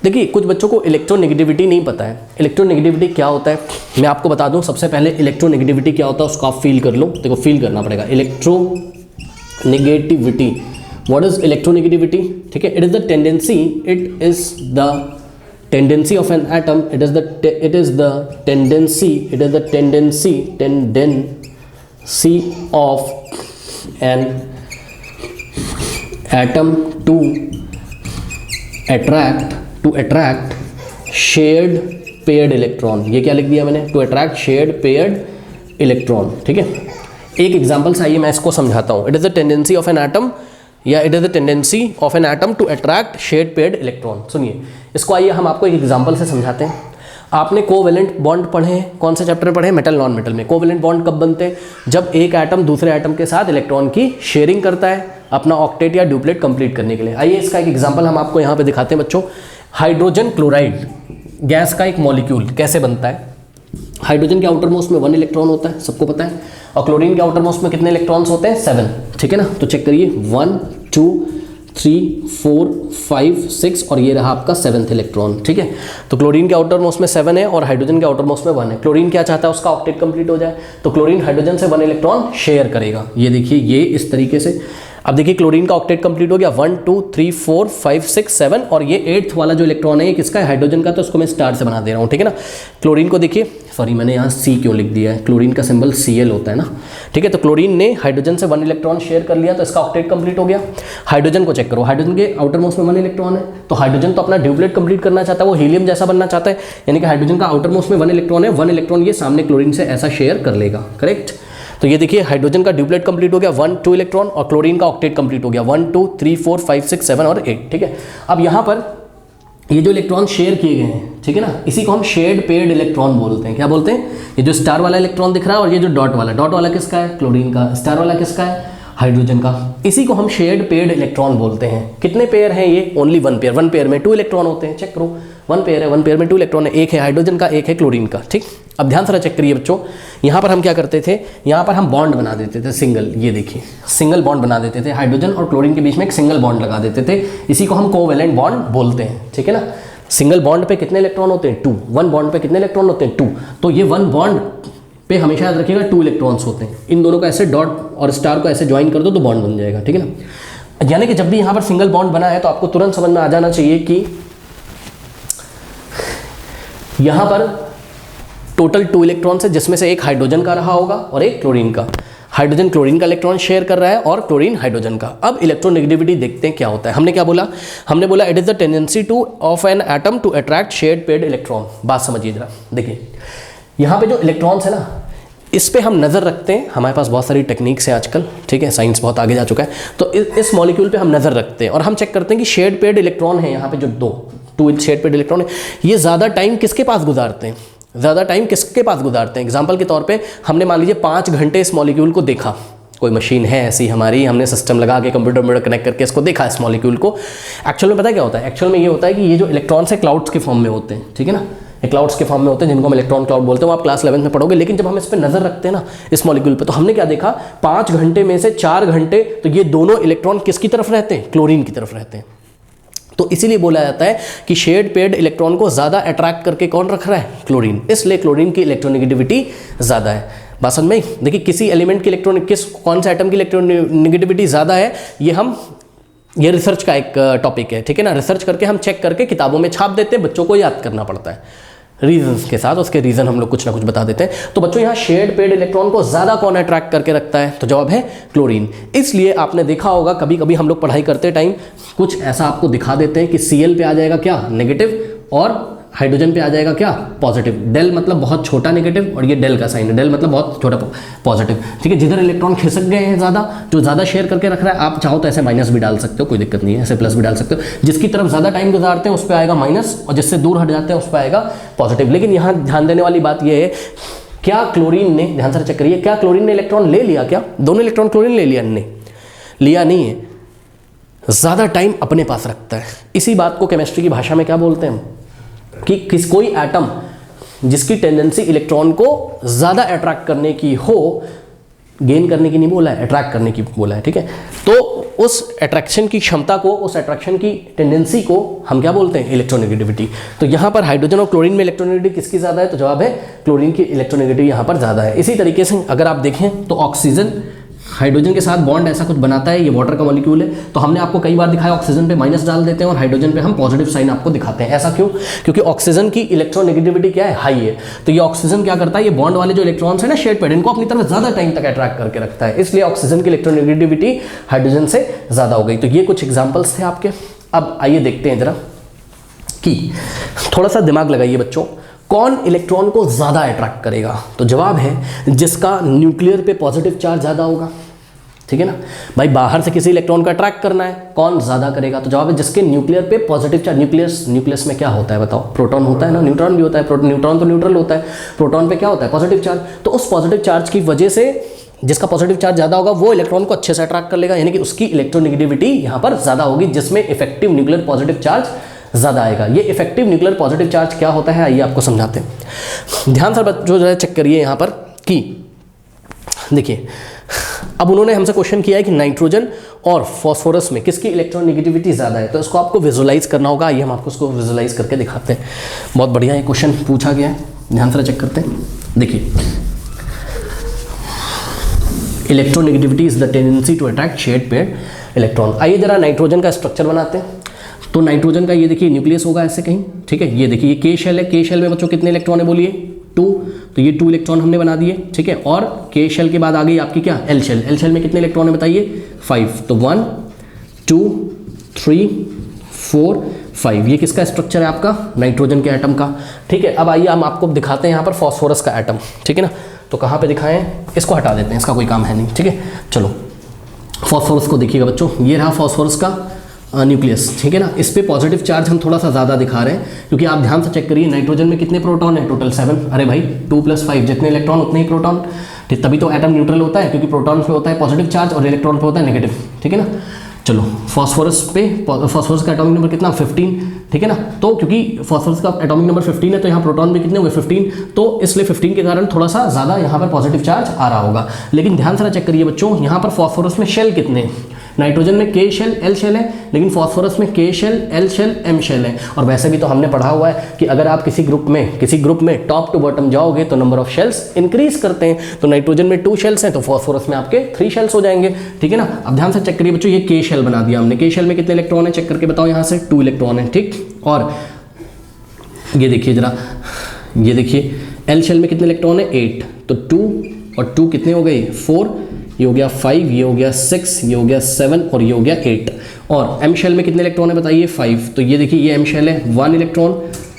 देखिए, कुछ बच्चों को इलेक्ट्रोनेगेटिविटी नहीं पता है। इलेक्ट्रोनेगेटिविटी क्या होता है मैं आपको बता दूं। सबसे पहले इलेक्ट्रोनेगेटिविटी क्या होता है उसको आप फील कर लो। देखो, फील करना पड़ेगा। Electronegativity, what is electronegativity? ठीक है, it is the tendency, it is the tendency of an atom, it is the tendency of an atom to attract shared paired electron। ये क्या लिख दिया मैंने? to attract shared paired electron। ठीक है, एक एग्जांपल से आइए मैं इसको समझाता हूँ। it is the tendency of an atom या it is the tendency of an atom to attract shared paired electron. सुनिए इसको, आइए हम आपको एक एग्जांपल से समझाते हैं। आपने कोवेलेंट बॉन्ड पढ़े हैं, कौन से चैप्टर में पढ़े? मेटल नॉन मेटल में। कोवेलेंट बॉन्ड कब बनते हैं? जब एक एटम दूसरे एटम के साथ इलेक्ट्रॉन की शेयरिंग करता है अपना ऑक्टेट या ड्यूप्लेट कंप्लीट करने के लिए। आइए इसका एक एग्जाम्पल हम आपको यहाँ पे दिखाते हैं बच्चों। हाइड्रोजन क्लोराइड गैस का एक मॉलिक्यूल कैसे बनता है? हाइड्रोजन के आउटर मोस्ट में 1 इलेक्ट्रॉन होता है, सबको पता है। और क्लोरीन के आउटर मोस्ट में कितने इलेक्ट्रॉन्स होते हैं? 7। ठीक है ना, तो चेक करिए 1 2 3 4 5 6 और ये रहा आपका 7th इलेक्ट्रॉन। ठीक है, तो क्लोरीन के आउटर मोस्ट में 7 है और हाइड्रोजन के आउटर मोस्ट में 1 है। क्लोरीन क्या चाहता है? उसका ऑक्टेट कंप्लीट हो जाए, तो क्लोरीन हाइड्रोजन से 1 इलेक्ट्रॉन शेयर करेगा। ये देखिए, ये इस तरीके से। अब देखिए, क्लोरीन का ऑक्टेट कंप्लीट हो गया, 1 2 3 4 5 6 7 और ये 8th वाला जो इलेक्ट्रॉन है ये किसका है? हाइड्रोजन का। तो इसको मैं स्टार से बना दे रहा हूँ। ठीक है ना, क्लोरीन को देखिए, सॉरी मैंने यहाँ C क्यों लिख दिया है? क्लोरीन का सिंबल Cl होता है ना। ठीक है, तो क्लोरीन ने हाइड्रोजन से 1 इलेक्ट्रॉन शेयर कर लिया, तो इसका ऑक्टेट कंप्लीट हो गया। हाइड्रोजन को चेक करो, हाइड्रोजन के आउटर मोस्ट में 1 इलेक्ट्रॉन है, तो हाइड्रोजन तो अपना ड्यूप्लेट कंप्लीट करना चाहता है, वो हीलियम जैसा बनना चाहता है, यानी कि हाइड्रोजन का आउटर मोस्ट में 1 इलेक्ट्रॉन है, 1 इलेक्ट्रॉन ये सामने क्लोरीन से ऐसा शेयर कर लेगा। करेक्ट, तो ये देखिए हाइड्रोजन का ड्यूप्लेट कंप्लीट हो गया 1 2 इलेक्ट्रॉन और क्लोरीन का ऑक्टेट कंप्लीट हो गया 1 2 3 4 5 6 7 और 8। ठीक है, अब यहाँ पर ये जो इलेक्ट्रॉन शेयर किए गए हैं, ठीक है ना, इसी को हम शेयर्ड पेयर्ड इलेक्ट्रॉन बोलते हैं। क्या बोलते हैं? ये जो स्टार वाला इलेक्ट्रॉन दिख रहा है और ये जो डॉट वाला किसका है? क्लोरीन का। स्टार वाला किसका है? हाइड्रोजन का। इसी को हम शेयर्ड पेयर्ड इलेक्ट्रॉन बोलते हैं। कितने पेयर हैं ये? Only 1 pair. 1 पेयर में 2 इलेक्ट्रॉन होते हैं। चेक करो, वन पेयर है, वन पेयर में 2 इलेक्ट्रॉन है, एक है हाइड्रोजन का, एक है क्लोरीन का। ठीक, अब ध्यान से चेक करिए बच्चों, यहाँ पर हम क्या करते थे, यहाँ पर हम बॉन्ड बना देते थे सिंगल, ये देखिए सिंगल बॉन्ड बना देते थे, हाइड्रोजन और क्लोरीन के बीच में एक सिंगल बॉन्ड लगा देते थे, इसी को हम कोवैलेंट बॉन्ड बोलते हैं। ठीक है ना, सिंगल बॉन्ड पे कितने इलेक्ट्रॉन होते हैं 2, वन बॉन्ड पे कितने इलेक्ट्रॉन होते हैं 2, तो ये वन बॉन्ड पे हमेशा याद रखिएगा 2 इलेक्ट्रॉन्स होते हैं। इन दोनों को ऐसे डॉट और स्टार को ऐसे ज्वाइन कर दो तो बॉन्ड बन जाएगा। ठीक है ना, यानी कि जब भी यहाँ पर सिंगल बॉन्ड बना है तो आपको तुरंत समझ में आ जाना चाहिए कि यहाँ पर टोटल 2 इलेक्ट्रॉन्स है, जिसमें से एक हाइड्रोजन का रहा होगा और एक क्लोरीन का। हाइड्रोजन क्लोरीन का इलेक्ट्रॉन शेयर कर रहा है और क्लोरीन हाइड्रोजन का। अब इलेक्ट्रोनेगेटिविटी देखते हैं क्या होता है। हमने क्या बोला, हमने बोला it is the tendency to of an atom to attract shared paired electron. बात समझिए जरा, देखिए यहाँ पे जो इलेक्ट्रॉन्स है ना, इस पे हम नज़र रखते हैं। हमारे पास बहुत सारी टेक्निक्स हैं आजकल, ठीक है, साइंस बहुत आगे जा चुका है, तो इस मॉलिक्यूल पे हम नज़र रखते हैं और हम चेक करते हैं कि शेयर्ड पेयर्ड इलेक्ट्रॉन है यहाँ पे जो 2 शेयर्ड पेयर्ड इलेक्ट्रॉन है, ये ज़्यादा टाइम किसके पास गुजारते हैं, ज़्यादा टाइम किसके पास गुजारते हैं। एग्जाम्पल के तौर पे हमने मान लीजिए 5 घंटे इस मॉलिक्यूल को देखा, कोई मशीन है ऐसी हमारी, हमने सिस्टम लगा के कंप्यूटर में कनेक्ट करके इसको देखा इस मॉलिक्यूल को। एक्चुअल में पता है क्या होता है, एक्चुअल में ये होता है कि ये जो इलेक्ट्रॉन्स है क्लाउड्स के फॉर्म में होते हैं। ठीक है ना, ये क्लाउड्स के फॉर्म में होते हैं जिनको हम इलेक्ट्रॉन क्लाउड बोलते हैं, वो आप क्लास 11 में पढ़ोगे। लेकिन जब हम इस पर नजर रखते हैं ना इस मॉलिक्यूल पे, तो हमने क्या देखा, 5 घंटे में से 4 घंटे तो ये दोनों इलेक्ट्रॉन किसकी तरफ रहते हैं, क्लोरीन की तरफ रहते हैं। तो इसीलिए बोला जाता है कि शेयर्ड पेयर्ड इलेक्ट्रॉन को ज़्यादा अट्रैक्ट करके कौन रख रहा है, क्लोरीन, इसलिए क्लोरीन की इलेक्ट्रोनेगेटिविटी ज़्यादा है। बात समझ में, देखिए किसी एलिमेंट की कौन से एटम की इलेक्ट्रोनेगेटिविटी ज़्यादा है, ये रिसर्च का एक टॉपिक है। ठीक है ना, रिसर्च करके हम चेक करके किताबों में छाप देते हैं, बच्चों को याद करना पड़ता है रीजंस के साथ, उसके रीजन हम लोग कुछ ना कुछ बता देते हैं। तो बच्चों यहाँ शेयर्ड पेयर्ड इलेक्ट्रॉन को ज़्यादा कौन अट्रैक्ट करके रखता है, तो जवाब है क्लोरीन। इसलिए आपने देखा होगा कभी कभी हम लोग पढ़ाई करते टाइम कुछ ऐसा आपको दिखा देते हैं कि Cl पे आ जाएगा क्या, नेगेटिव, और हाइड्रोजन पे आ जाएगा क्या, पॉजिटिव। डेल मतलब बहुत छोटा नेगेटिव और ये डेल का साइन है, डेल मतलब बहुत छोटा पॉजिटिव। ठीक है, जिधर इलेक्ट्रॉन खिसक गए हैं ज़्यादा, जो ज़्यादा शेयर करके रख रहा है, आप चाहो तो ऐसे माइनस भी डाल सकते हो, कोई दिक्कत नहीं है, ऐसे प्लस भी डाल सकते हो। जिसकी तरफ ज़्यादा टाइम गुजारते हैं उस पर आएगा माइनस, और जिससे दूर हट जाते हैं उस पर आएगा पॉजिटिव। लेकिन यहाँ ध्यान देने वाली बात यह है, क्या क्लोरीन ने, ध्यान से चेक करिए, क्या क्लोरीन ने इलेक्ट्रॉन ले लिया, क्या दोनों इलेक्ट्रॉन क्लोरीन ले लिया, नहीं लिया, नहीं है, ज़्यादा टाइम अपने पास रखता है। इसी बात को केमिस्ट्री की भाषा में क्या बोलते हैं कि कोई एटम जिसकी टेंडेंसी इलेक्ट्रॉन को ज़्यादा अट्रैक्ट करने की हो, गेन करने की नहीं बोला है, अट्रैक्ट करने की बोला है। ठीक है, तो उस अट्रैक्शन की क्षमता को, उस अट्रैक्शन की टेंडेंसी को हम क्या बोलते हैं, इलेक्ट्रोनेगेटिविटी। तो यहाँ पर हाइड्रोजन और क्लोरीन में इलेक्ट्रोनेगेटिविटी किसकी ज़्यादा है, तो जवाब है क्लोरीन की इलेक्ट्रोनेगेटिविटी यहाँ पर ज़्यादा है। इसी तरीके से अगर आप देखें तो ऑक्सीजन हाइड्रोजन के साथ बॉन्ड ऐसा कुछ बनाता है, ये वाटर का मॉलिक्यूल है, तो हमने आपको कई बार दिखाया ऑक्सीजन पे माइनस डाल देते हैं और हाइड्रोजन पे हम पॉजिटिव साइन आपको दिखाते हैं। ऐसा क्यों, क्योंकि ऑक्सीजन की इलेक्ट्रोनेगेटिविटी क्या है, हाई है। तो ये ऑक्सीजन क्या करता है, ये बॉन्ड वाले जो इलेक्ट्रॉन्स है ना शेयर्ड पेयर्ड, इनको अपनी तरफ ज़्यादा टाइम तक अट्रैक्ट करके रखता है, इसलिए ऑक्सीजन की इलेक्ट्रोनेगेटिविटी हाइड्रोजन से ज़्यादा हो गई। तो ये कुछ एग्जाम्पल्स थे आपके। अब आइए देखते हैं जरा कि थोड़ा सा दिमाग लगाइए बच्चों, कौन इलेक्ट्रॉन को ज़्यादा अट्रैक्ट करेगा, तो जवाब है जिसका न्यूक्लियर पे पॉजिटिव चार्ज ज़्यादा होगा। ठीक है ना भाई, बाहर से किसी इलेक्ट्रॉन को अट्रैक्ट करना है, कौन ज़्यादा करेगा, तो जवाब है जिसके न्यूक्लियर पे पॉजिटिव चार्ज। न्यूक्लियस में क्या होता है बताओ, प्रोटॉन होता है ना, न्यूट्रॉन भी होता है, न्यूट्रॉन तो न्यूट्रल होता है, प्रोटॉन पे क्या होता है, पॉजिटिव चार्ज। तो उस पॉजिटिव चार्ज की वजह से जिसका पॉजिटिव चार्ज ज़्यादा होगा वो इलेक्ट्रॉन को अच्छे से अट्रैक्ट कर लेगा, यानी कि उसकी इलेक्ट्रोनेगेटिविटी यहाँ पर ज़्यादा होगी, जिसमें इफेक्टिव न्यूक्लियर पॉजिटिव चार्ज ज़्यादा आएगा। ये इफेक्टिव न्यूक्लियर पॉजिटिव चार्ज क्या होता है, आइए आपको समझाते हैं। ध्यान से बच्चों जो है चेक करिए यहाँ पर कि देखिए, अब उन्होंने हमसे क्वेश्चन किया है कि नाइट्रोजन और फॉस्फोरस में किसकी इलेक्ट्रोनेगेटिविटी ज़्यादा है, तो इसको आपको विजुलाइज करना होगा। आइए हम आपको इसको विजुलाइज करके दिखाते हैं। बहुत बढ़िया ये क्वेश्चन पूछा गया है, ध्यान से चेक करते हैं। देखिए, electronegativity is the tendency to attract shared paired electron. आइए जरा नाइट्रोजन का स्ट्रक्चर बनाते हैं। तो नाइट्रोजन का ये देखिए न्यूक्लियस होगा ऐसे कहीं, ठीक है, ये देखिए ये के शेल है, के शेल में बच्चों कितने इलेक्ट्रॉन है बोलिए, 2, तो ये 2 इलेक्ट्रॉन हमने बना दिए। ठीक है, और के शेल के बाद आ गई आपकी क्या, एल शेल। एल शेल में कितने इलेक्ट्रॉन है बताइए, 5, तो 1 2 3 4 5, ये किसका स्ट्रक्चर है आपका, नाइट्रोजन के एटम का। ठीक है, अब आइए हम आपको दिखाते हैं यहाँ पर फॉस्फोरस का एटम। ठीक है ना, तो कहाँ पे दिखाएं, इसको हटा देते हैं, इसका कोई काम है नहीं। ठीक है, चलो फॉस्फोरस को देखिएगा बच्चों, ये रहा फॉस्फोरस का न्यूक्लियस। ठीक है ना, इस पे पॉजिटिव चार्ज हम थोड़ा सा ज़्यादा दिखा रहे हैं, क्योंकि आप ध्यान से चेक करिए नाइट्रोजन में कितने प्रोटॉन है, टोटल 7। अरे भाई 2 + 5, जितने इलेक्ट्रॉन उतने ही प्रोटॉन, तभी तो एटम न्यूट्रल होता है, क्योंकि प्रोटॉन पे होता है पॉजिटिव चार्ज और इलेक्ट्रॉन पे होता है नेगेटिव। ठीक है ना, चलो फॉस्फोरस का एटॉमिक नंबर कितना 15, ठीक है ना। तो क्योंकि फॉस्फोरस का एटॉमिक नंबर 15 है तो यहाँ प्रोटॉन भी कितने हुए 15, तो इसलिए 15 के कारण थोड़ा सा ज़्यादा यहाँ पर पॉजिटिव चार्ज आ रहा होगा। लेकिन ध्यान से चेक करिए बच्चों, यहाँ पर फॉस्फोरस में शेल कितने हैं, नाइट्रोजन में K शेल L शेल है, लेकिन फॉस्फोरस में K shell L shell M shell है। और वैसे भी तो हमने पढ़ा हुआ है कि अगर आप किसी ग्रुप में टॉप टू बॉटम जाओगे तो नंबर ऑफ शेल्स इंक्रीज करते हैं। तो नाइट्रोजन में 2 शेल्स हैं तो फॉस्फोरस में आपके 3 शेल्स हो जाएंगे, ठीक है ना। अब ध्यान से चेक करिए बच्चों, ये K शेल बना दिया हमने, K शेल में कितने इलेक्ट्रॉन है चेक करके बताओ, यहाँ से 2 इलेक्ट्रॉन है, ठीक। और ये देखिए जरा, ये देखिए L शेल में कितने इलेक्ट्रॉन है 8, तो 2 और 2 कितने हो गए 4, ये हो गया 5, ये हो गया 6, ये हो गया 7 और ये हो गया 8। और M शेल में कितने इलेक्ट्रॉन है बताइए 5, तो ये देखिए ये M शेल है, 1 इलेक्ट्रॉन,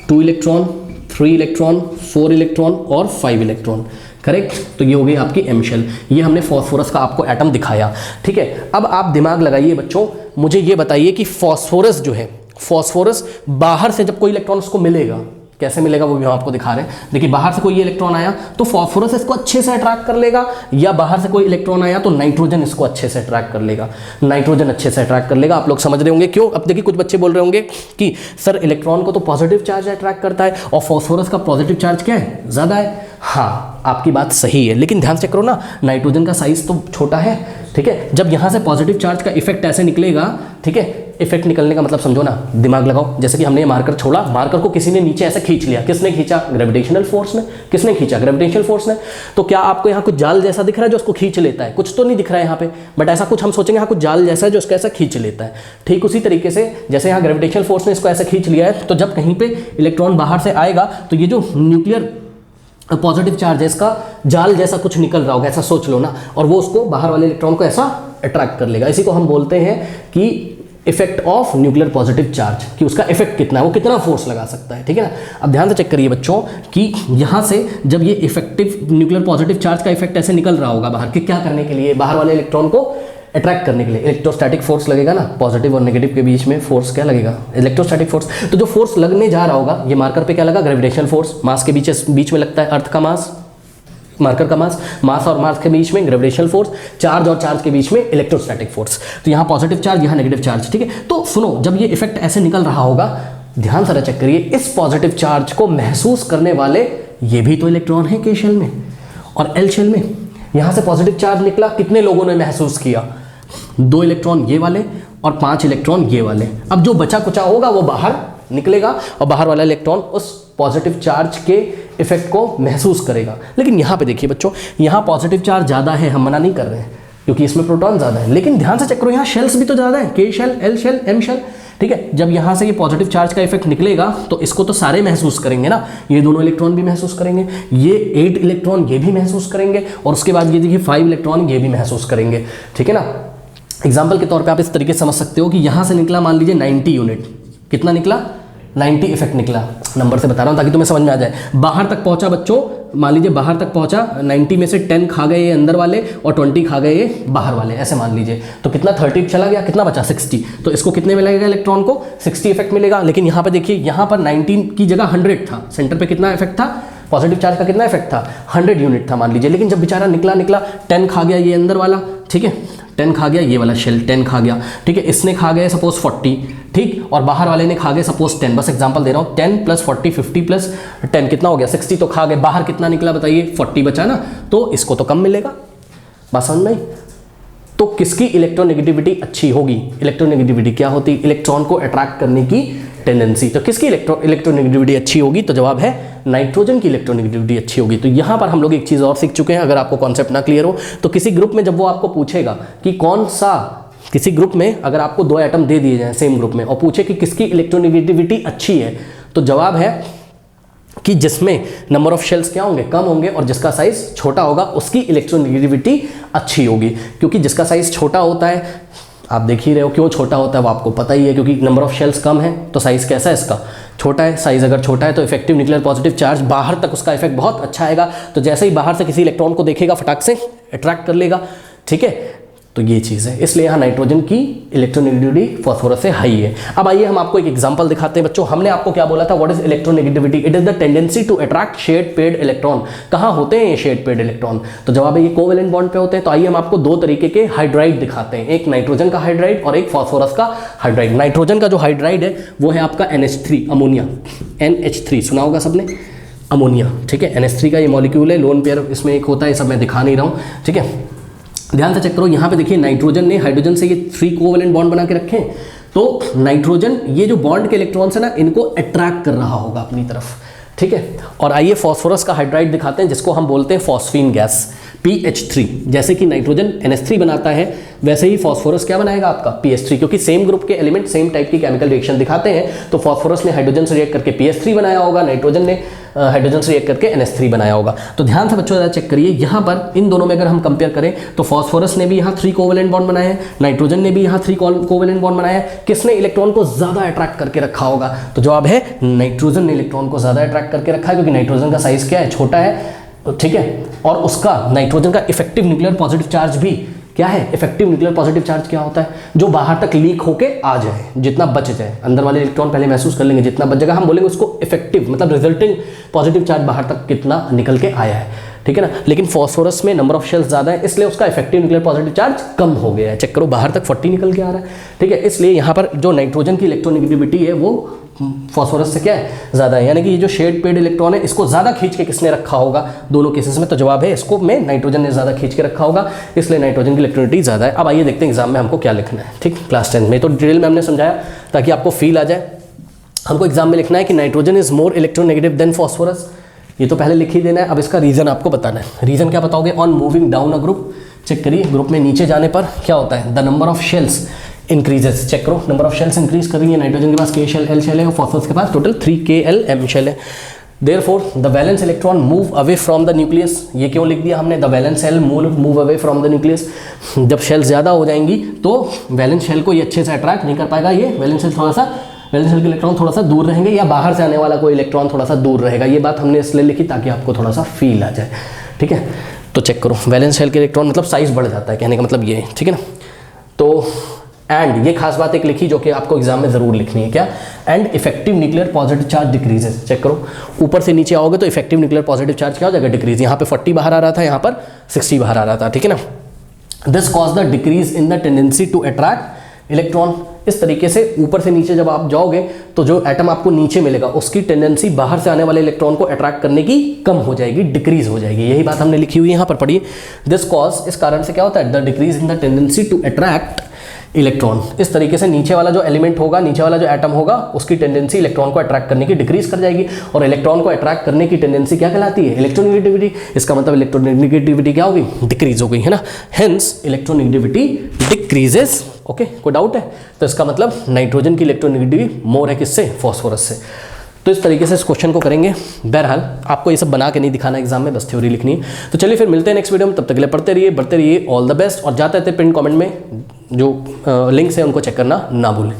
2 इलेक्ट्रॉन, 3 इलेक्ट्रॉन, 4 इलेक्ट्रॉन और 5 इलेक्ट्रॉन, करेक्ट। तो ये हो गई आपकी M शेल। ये हमने फॉस्फोरस का आपको एटम दिखाया, ठीक है। अब आप दिमाग लगाइए बच्चों, मुझे ये बताइए कि फॉस्फोरस जो है, फॉस्फोरस बाहर से जब कोई इलेक्ट्रॉन उसको मिलेगा, कैसे मिलेगा वो भी हम आपको दिखा रहे हैं। देखिए बाहर से कोई इलेक्ट्रॉन आया तो फॉस्फोरस इसको अच्छे से अट्रैक्ट कर लेगा, या बाहर से कोई इलेक्ट्रॉन आया तो नाइट्रोजन इसको अच्छे से अट्रैक्ट कर लेगा, नाइट्रोजन अच्छे से अट्रैक्ट कर लेगा। आप लोग समझ रहे होंगे क्यों। अब देखिए कुछ बच्चे बोल रहे होंगे कि सर इलेक्ट्रॉन को तो पॉजिटिव चार्ज अट्रैक्ट करता है और फॉस्फोरस का पॉजिटिव चार्ज क्या है, ज़्यादा है। हाँ आपकी बात सही है, लेकिन ध्यान से करो ना, नाइट्रोजन का साइज तो छोटा है, ठीक है। जब यहाँ से पॉजिटिव चार्ज का इफेक्ट ऐसे निकलेगा, ठीक है, इफेक्ट निकलने का मतलब समझो ना, दिमाग लगाओ। जैसे कि हमने ये मार्कर छोड़ा, मार्कर को किसी ने नीचे ऐसे खींच लिया, किसने खींचा, ग्रेविटेशनल फोर्स ने। किसने खींचा, ग्रेविटेशनल फोर्स ने। तो क्या आपको यहाँ कुछ जाल जैसा दिख रहा है जो उसको खींच लेता है, कुछ तो नहीं दिख रहा है यहाँ पे, बट ऐसा कुछ हम सोचेंगे यहाँ कुछ जाल जैसा है जो उसको ऐसा खींच लेता है। ठीक उसी तरीके से जैसे यहाँ ग्रेविटेशनल फोर्स ने इसको ऐसे खींच लिया है, तो जब कहीं पे इलेक्ट्रॉन बाहर से आएगा तो ये जो न्यूक्लियर पॉजिटिव चार्ज है इसका जाल जैसा कुछ निकल रहा होगा, ऐसा सोच लो ना, और वो उसको बाहर वाले इलेक्ट्रॉन को ऐसा अट्रैक्ट कर लेगा। इसी को हम बोलते हैं कि effect of nuclear positive charge, कि उसका इफेक्ट कितना है, वो कितना फोर्स लगा सकता है, ठीक है ना। अब ध्यान से चेक करिए बच्चों कि यहाँ से जब ये इफेक्टिव न्यूक्लियर पॉजिटिव चार्ज का इफेक्ट ऐसे निकल रहा होगा बाहर, कि क्या करने के लिए, बाहर वाले इलेक्ट्रॉन को अट्रैक्ट करने के लिए। इलेक्ट्रोस्टैटिक फोर्स लगेगा ना, पॉजिटिव और नेगेटिव के बीच में फोर्स क्या लगेगा, इलेक्ट्रोस्टैटिक फोर्स। तो जो फोर्स लगने जा रहा होगा, ये मार्कर पे क्या लगा, ग्रेविटेशनल फोर्स। मास के बीच में लगता है अर्थ का मास, मार्कर का मास और मास के बीच में ग्रेविटेशनल फोर्स, चार्ज और चार्ज के बीच में इलेक्ट्रोस्टैटिक फोर्स। तो यहाँ पॉजिटिव चार्ज, यहाँ नेगेटिव चार्ज, ठीक है। तो सुनो, जब ये इफेक्ट ऐसे निकल रहा होगा, ध्यान से चेक करिए, इस पॉजिटिव चार्ज को महसूस करने वाले ये भी तो इलेक्ट्रॉन है K शेल में और L शेल में। यहाँ से पॉजिटिव चार्ज निकला, कितने लोगों ने महसूस किया, 2 इलेक्ट्रॉन ये वाले और 5 इलेक्ट्रॉन ये वाले। अब जो बचा कुचा होगा वो बाहर निकलेगा और बाहर वाला इलेक्ट्रॉन उस पॉजिटिव चार्ज के इफेक्ट को महसूस करेगा। लेकिन यहाँ पे देखिए बच्चों, यहाँ पॉजिटिव चार्ज ज़्यादा है, हम मना नहीं कर रहे हैं क्योंकि इसमें प्रोटॉन ज़्यादा है, लेकिन ध्यान से चेक करो, यहाँ शेल्स भी तो ज़्यादा है, K shell, L shell, M shell, ठीक है। जब यहाँ से ये पॉजिटिव चार्ज का इफेक्ट निकलेगा तो इसको तो सारे महसूस करेंगे ना, ये दोनों इलेक्ट्रॉन भी महसूस करेंगे, ये 8 इलेक्ट्रॉन ये भी महसूस करेंगे, और उसके बाद ये देखिए 5 इलेक्ट्रॉन ये भी महसूस करेंगे, ठीक है ना। एग्जाम्पल के तौर पे आप इस तरीके से समझ सकते हो कि यहाँ से निकला मान लीजिए 90 यूनिट, कितना निकला, 90 इफेक्ट निकला। नंबर से बता रहा हूँ ताकि तुम्हें समझ में आ जाए। बाहर तक पहुँचा बच्चों, मान लीजिए बाहर तक पहुँचा, 90 में से 10 खा गए ये अंदर वाले और 20 खा गए ये बाहर वाले, ऐसे मान लीजिए। तो कितना 30 चला गया, कितना बचा 60। तो इसको कितने मिलेगा इलेक्ट्रॉन को, 60 इफेक्ट मिलेगा। लेकिन यहाँ पर देखिए, यहाँ पर 19 की जगह 100 था, सेंटर पर कितना इफेक्ट था, पॉजिटिव चार्ज का कितना इफेक्ट था, 100 यूनिट था मान लीजिए। लेकिन जब बेचारा निकला 10 खा गया ये अंदर वाला, ठीक है, 10 खा गया ये वाला शेल, 10 खा गया, ठीक है। इसने खा गया सपोज 40, ठीक, और बाहर वाले ने खा गए सपोज 10, बस एग्जांपल दे रहा हूँ। 10 + 40 50 + 10 कितना हो गया, 60 तो खा गए, बाहर कितना निकला बताइए, 40 बचा ना, तो इसको तो कम मिलेगा। बात समझ में आई? तो किसकी इलेक्ट्रोनेगेटिविटी अच्छी होगी, इलेक्ट्रोनेगेटिविटी क्या होती, इलेक्ट्रॉन को अट्रैक्ट करने की टेंडेंसी। तो किसकी इलेक्ट्रोनेगेटिविटी अच्छी होगी, तो जवाब है नाइट्रोजन की इलेक्ट्रोनेगेटिविटी अच्छी होगी। तो यहाँ पर हम लोग एक चीज़ और सीख चुके हैं, अगर आपको कॉन्सेप्ट ना क्लियर हो तो किसी ग्रुप में जब वो आपको पूछेगा कि कौन सा, किसी ग्रुप में अगर आपको 2 एटम दे दिए जाएं सेम ग्रुप में और पूछे कि किसकी इलेक्ट्रोनेगेटिविटी अच्छी है, तो जवाब है कि जिसमें नंबर ऑफ शेल्स क्या होंगे, कम होंगे, और जिसका साइज छोटा होगा उसकी इलेक्ट्रोनेगेटिविटी अच्छी होगी। क्योंकि जिसका साइज छोटा होता है, आप देख ही रहे हो क्यों छोटा होता है, वो आपको पता ही है, क्योंकि नंबर ऑफ शेल्स कम है तो साइज कैसा है इसका, छोटा है। साइज अगर छोटा है तो इफेक्टिव न्यूक्लियर पॉजिटिव चार्ज बाहर तक उसका इफेक्ट बहुत अच्छा आएगा। तो जैसे ही बाहर से किसी इलेक्ट्रॉन को देखेगा फटाक से अट्रैक्ट कर लेगा, ठीक है। तो ये चीज़ है, इसलिए यहाँ नाइट्रोजन की इलेक्ट्रोनेगेटिविटी फॉस्फोरस से हाई है। अब आइए हम आपको एक एग्जांपल दिखाते हैं बच्चों। हमने आपको क्या बोला था, what is electronegativity? It is the tendency to attract shared paired electron. कहाँ होते हैं ये शेड पेयर्ड इलेक्ट्रॉन? तो जवाब है ये कोवेलेंट बॉन्ड पे होते हैं। तो आइए हम आपको दो तरीके के हाइड्राइड दिखाते हैं, एक नाइट्रोजन का हाइड्राइड और एक फॉस्फोरस का हाइड्राइड। नाइट्रोजन का जो हाइड्राइड है वो है आपका NH3 अमोनिया, NH3 सुना होगा सबने, अमोनिया, ठीक है। NH3 का ये मॉलिक्यूल है, लोन पेयर इसमें एक होता है, सब मैं दिखा नहीं रहा हूँ, ठीक है। ध्यान से चेक करो, यहाँ पे देखिए नाइट्रोजन ने हाइड्रोजन से ये 3 कोवेलेंट बॉन्ड बना के रखे हैं। तो नाइट्रोजन ये जो बॉन्ड के इलेक्ट्रॉन्स है ना, इनको अट्रैक्ट कर रहा होगा अपनी तरफ, ठीक है। और आइए फॉस्फोरस का हाइड्राइड दिखाते हैं, जिसको हम बोलते हैं फॉस्फीन गैस, PH3। जैसे कि नाइट्रोजन NH3 बनाता है, वैसे ही फॉस्फोरस क्या बनाएगा आपका PH3, क्योंकि सेम ग्रुप के एलिमेंट सेम टाइप की केमिकल रिएक्शन दिखाते हैं। तो फॉस्फोरस ने हाइड्रोजन से रिएक्ट करके PH3 बनाया होगा, नाइट्रोजन ने हाइड्रोजन से रिएक्ट करके NH3 बनाया होगा। तो ध्यान से बच्चों चेक करिए, यहाँ पर इन दोनों में अगर हम कंपेयर करें तो फॉस्फोरस ने भी यहाँ 3 कोवेलेंट बॉन्ड बनाए हैं, नाइट्रोजन ने भी यहाँ 3 कोवेलेंट बॉन्ड बनाया है। किसने इलेक्ट्रॉन को ज़्यादा अट्रैक्ट करके रखा होगा? तो जवाब है नाइट्रोजन ने इलेक्ट्रॉन को ज़्यादा अट्रैक्ट करके रखा है, क्योंकि नाइट्रोजन का साइज क्या है, छोटा है, ठीक है। और उसका नाइट्रोजन का इफेक्टिव न्यूक्लियर पॉजिटिव चार्ज भी क्या है? इफेक्टिव न्यूक्लियर पॉजिटिव चार्ज क्या होता है? जो बाहर तक लीक होके आ जाए, जितना बच जाए, अंदर वाले इलेक्ट्रॉन पहले महसूस कर लेंगे, जितना बच जाएगा हम बोलेंगे उसको इफेक्टिव, मतलब रिजल्टिंग पॉजिटिव चार्ज बाहर तक कितना निकल के आया है, ठीक है ना। लेकिन फॉस्फोरस में नंबर ऑफ शेल्स ज़्यादा है, इसलिए उसका इफेक्टिव न्यूक्लियर पॉजिटिव चार्ज कम हो गया है। चेक करो, बाहर तक 40 निकल के आ रहा है, ठीक है। इसलिए यहाँ पर जो नाइट्रोजन की इलेक्ट्रोनेगेटिविटी है वो फॉस्फोरस से क्या है, ज़्यादा है। यानी कि ये जो शेड पेड इलेक्ट्रॉन है, इसको ज़्यादा खींच के किसने रखा होगा दोनों केसेस में? तो जवाब है इसको में नाइट्रोजन ने ज़्यादा खींच के रखा होगा, इसलिए नाइट्रोजन की इलेक्ट्रोनेगेटिविटी ज़्यादा है। अब आइए देखते हैं एग्जाम में हमको क्या लिखना है, ठीक। क्लास 10 में तो डिटेल में हमने समझाया ताकि आपको फील आ जाए। हमको एग्जाम में लिखना है कि nitrogen is more electronegative than phosphorus, ये तो पहले लिख ही देना है। अब इसका रीज़न आपको बताना है। रीज़न क्या बताओगे? On moving down a group, check करिए, ग्रुप में नीचे जाने पर क्या होता है? The number of shells increases. Check करो, नंबर ऑफ शेल्स इंक्रीज कर रही है। नाइट्रोजन के पास K शेल L शेल है और फॉस्फोरस के पास टोटल 3Kl M शेल है। Therefore the valence electron move away from the nucleus. ये क्यों लिख दिया हमने? The valence shell move away from the nucleus. जब शेल ज़्यादा हो जाएंगी तो वैलेंस शेल को ये अच्छे से अट्रैक्ट नहीं कर पाएगा, ये वैलेंस शेल वैलेंस शेल के इलेक्ट्रॉन थोड़ा सा दूर रहेंगे, या बाहर से आने वाला कोई इलेक्ट्रॉन थोड़ा सा दूर रहेगा। ये बात हमने इसलिए लिखी ताकि आपको थोड़ा सा फील आ जाए, ठीक है। तो चेक करो, वैलेंस शेल के इलेक्ट्रॉन मतलब साइज बढ़ जाता है, कहने का मतलब ये है, ठीक है ना। तो एंड ये खास बात एक लिखी जो कि आपको एग्जाम में जरूर लिखनी है, क्या? And effective nuclear positive charge decreases. Check करो, ऊपर से नीचे आओगे तो इफेक्टिव न्यूक्लियर पॉजिटिव चार्ज क्या हो जाएगा? डिक्रीज। यहाँ पे 40 बाहर आ रहा था, यहाँ पर 60 बाहर आ रहा था, ठीक है ना। This cause the decrease in the tendency to attract electron. इस तरीके से ऊपर से नीचे जब आप जाओगे तो जो एटम आपको नीचे मिलेगा उसकी टेंडेंसी बाहर से आने वाले इलेक्ट्रॉन को अट्रैक्ट करने की कम हो जाएगी, डिक्रीज हो जाएगी। यही बात हमने लिखी हुई है यहाँ पर, पढ़िए। दिस कॉज, इस कारण से क्या होता है? The decrease in the tendency to attract electron. इस तरीके से नीचे वाला जो एलिमेंट होगा, नीचे वाला जो एटम होगा, उसकी टेंडेंसी इलेक्ट्रॉन को अट्रैक्ट करने की डिक्रीज कर जाएगी। और इलेक्ट्रॉन को अट्रैक्ट करने की टेंडेंसी क्या कहलाती है? इलेक्ट्रोनेगेटिविटी। इसका मतलब इलेक्ट्रोनेगेटिविटी क्या होगी? डिक्रीज हो गई, है ना। Hence electronegativity decreases. ओके, कोई डाउट है? तो इसका मतलब नाइट्रोजन की इलेक्ट्रोनेगेटिविटी मोर है किससे? फॉस्फोरस से। तो इस तरीके से इस क्वेश्चन को करेंगे। बहरहाल आपको ये सब बना के नहीं दिखाना एग्जाम में, बस थ्योरी लिखनी है। तो चलिए फिर मिलते हैं नेक्स्ट वीडियो में, तब तक के लिए पढ़ते रहिए, बढ़ते रहिए। All the best. और जाते रहते पिन कमेंट में जो लिंक्स हैं उनको चेक करना ना भूलें।